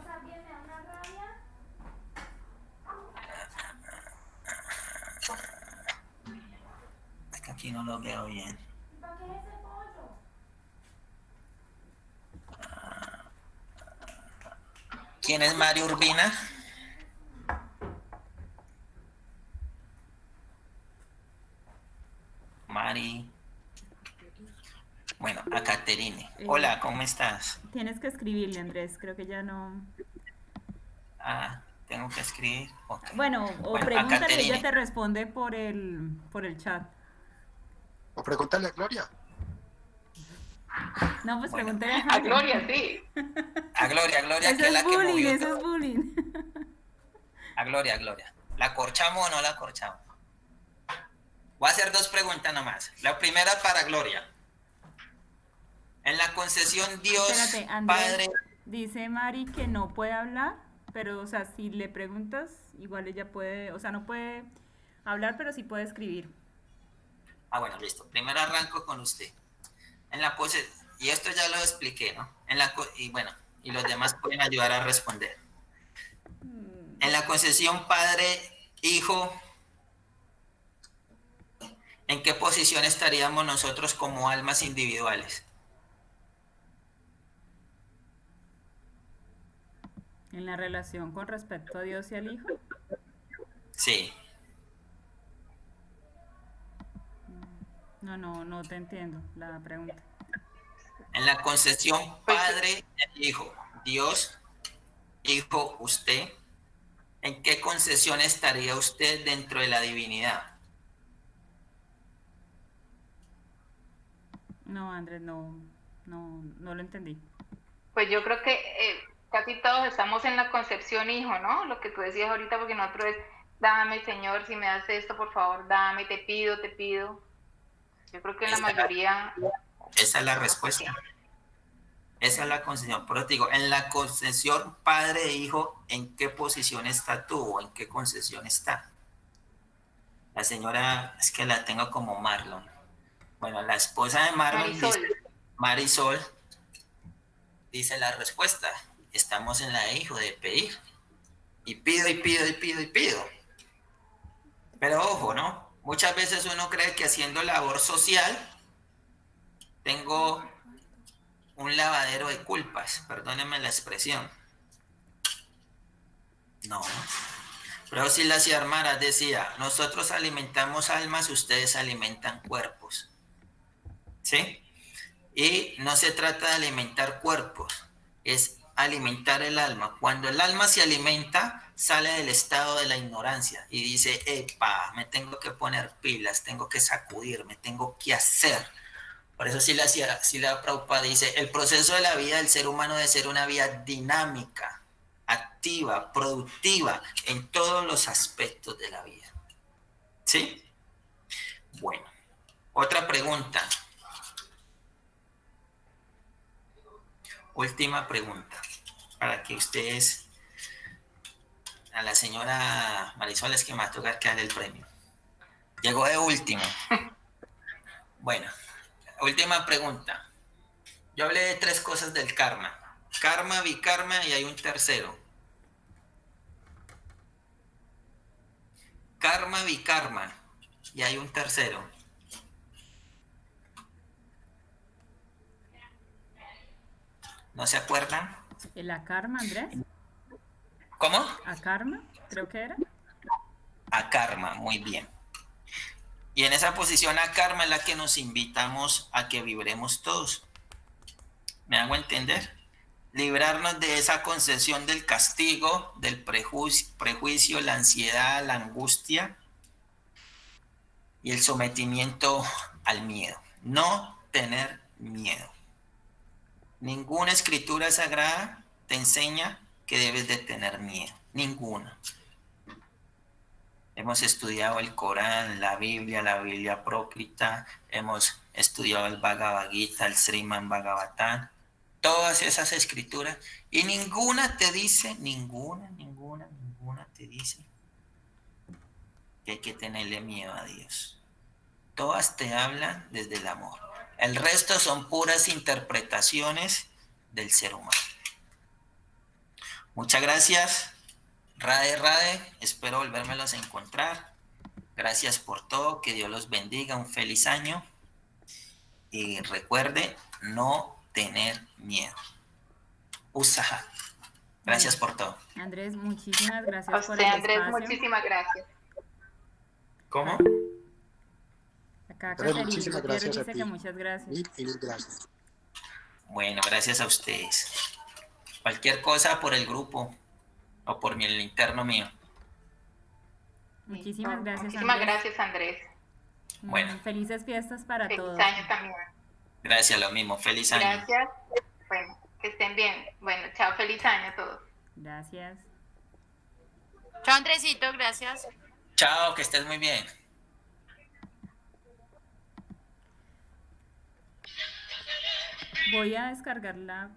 Es que aquí no lo veo bien. ¿Quién es Mario Urbina? Mari. Bueno, a Caterine. Hola, ¿cómo estás? Tienes que escribirle, Andrés, creo que ya no... Tengo que escribir. Okay. Bueno, bueno, pregúntale, ella te responde por el chat. O pregúntale a Gloria. No, pues bueno, pregúntale A Gloria, sí. A Gloria, eso que es la bullying, que movió eso todo. es bullying. A Gloria. ¿La corchamos o no la corchamos? Voy a hacer 2 preguntas nomás. La primera para Gloria. En la concesión Dios, Espérate, Andrés, Padre... dice Mari que no puede hablar, pero, o sea, si le preguntas, igual ella puede, o sea, no puede hablar, pero sí puede escribir. Bueno, listo. Primero arranco con usted. Y esto ya lo expliqué, ¿no? Y los demás pueden ayudar a responder. En la concesión Padre-Hijo, ¿en qué posición estaríamos nosotros como almas individuales? En la relación con respecto a Dios y al Hijo. Sí. No te entiendo la pregunta. En la concesión Padre e Hijo, Dios, Hijo, usted, ¿en qué concesión estaría usted dentro de la divinidad? No, Andrés, no lo entendí. Pues yo creo que casi todos estamos en la concepción hijo, ¿no? Lo que tú decías ahorita, porque nosotros es, dame, Señor, si me das esto, por favor, dame, te pido. Yo creo que la mayoría... Esa es la respuesta. Esa es la concesión. Pero te digo, en la concesión Padre e Hijo, ¿en qué posición está tú o en qué concesión está? La señora, es que la tengo como Marlon. Bueno, la esposa de Marlon, Marisol, dice la respuesta. Estamos en la de Hijo, de pedir. Y pido. Pero ojo, ¿no? Muchas veces uno cree que haciendo labor social tengo un lavadero de culpas, perdónenme la expresión. No. Pero si la Ciarmara decía, nosotros alimentamos almas, ustedes alimentan cuerpos. ¿Sí? Y no se trata de alimentar cuerpos, es alimentar el alma. Cuando el alma se alimenta, sale del estado de la ignorancia y dice, epa, me tengo que poner pilas, tengo que sacudirme, tengo que hacer. Por eso Srila Prabhupada dice, el proceso de la vida del ser humano debe ser una vida dinámica, activa, productiva, en todos los aspectos de la vida. ¿Sí? Bueno, otra pregunta. Última pregunta, para que ustedes, a la señora Marisol es que me va a tocar que darle el premio. Llegó de último. Bueno, última pregunta. Yo hablé de 3 cosas del karma. Karma, bikarma y hay un tercero. Karma, bikarma y hay un tercero. ¿No se acuerdan? ¿El akarma, Andrés? ¿Cómo? ¿Akarma? Creo que era. A karma, muy bien. Y en esa posición a karma es la que nos invitamos a que vibremos todos. ¿Me hago entender? Librarnos de esa concepción del castigo, del prejuicio, la ansiedad, la angustia y el sometimiento al miedo. No tener miedo. Ninguna escritura sagrada te enseña que debes de tener miedo. Ninguna. Hemos estudiado el Corán, la Biblia Apócrifa, hemos estudiado el Bhagavad Gita, el Srimad Bhagavatam, todas esas escrituras, y ninguna te dice, ninguna te dice que hay que tenerle miedo a Dios. Todas te hablan desde el amor. El resto son puras interpretaciones del ser humano. Muchas gracias. Rade, espero volvérmelos a encontrar. Gracias por todo, que Dios los bendiga, un feliz año. Y recuerde, no tener miedo. Usaha. Gracias por todo. Andrés, muchísimas gracias A por usted, el Andrés, espacio. muchísimas gracias. ¿Cómo? Acá Andrés, Caterina muchísimas Gutiérrez gracias a dice ti. que muchas gracias. Mil gracias. Bueno, gracias a ustedes. Cualquier cosa por el grupo o por el interno mío. Muchísimas gracias, Muchísimas Andrés. gracias, Andrés. Bueno. Felices fiestas para Feliz todos. año también. Gracias, lo mismo. Feliz año. Gracias. Bueno, que estén bien. Bueno, chao, feliz año a todos. Gracias. Chao, Andresito, gracias. Chao, que estés muy bien. Voy a descargar la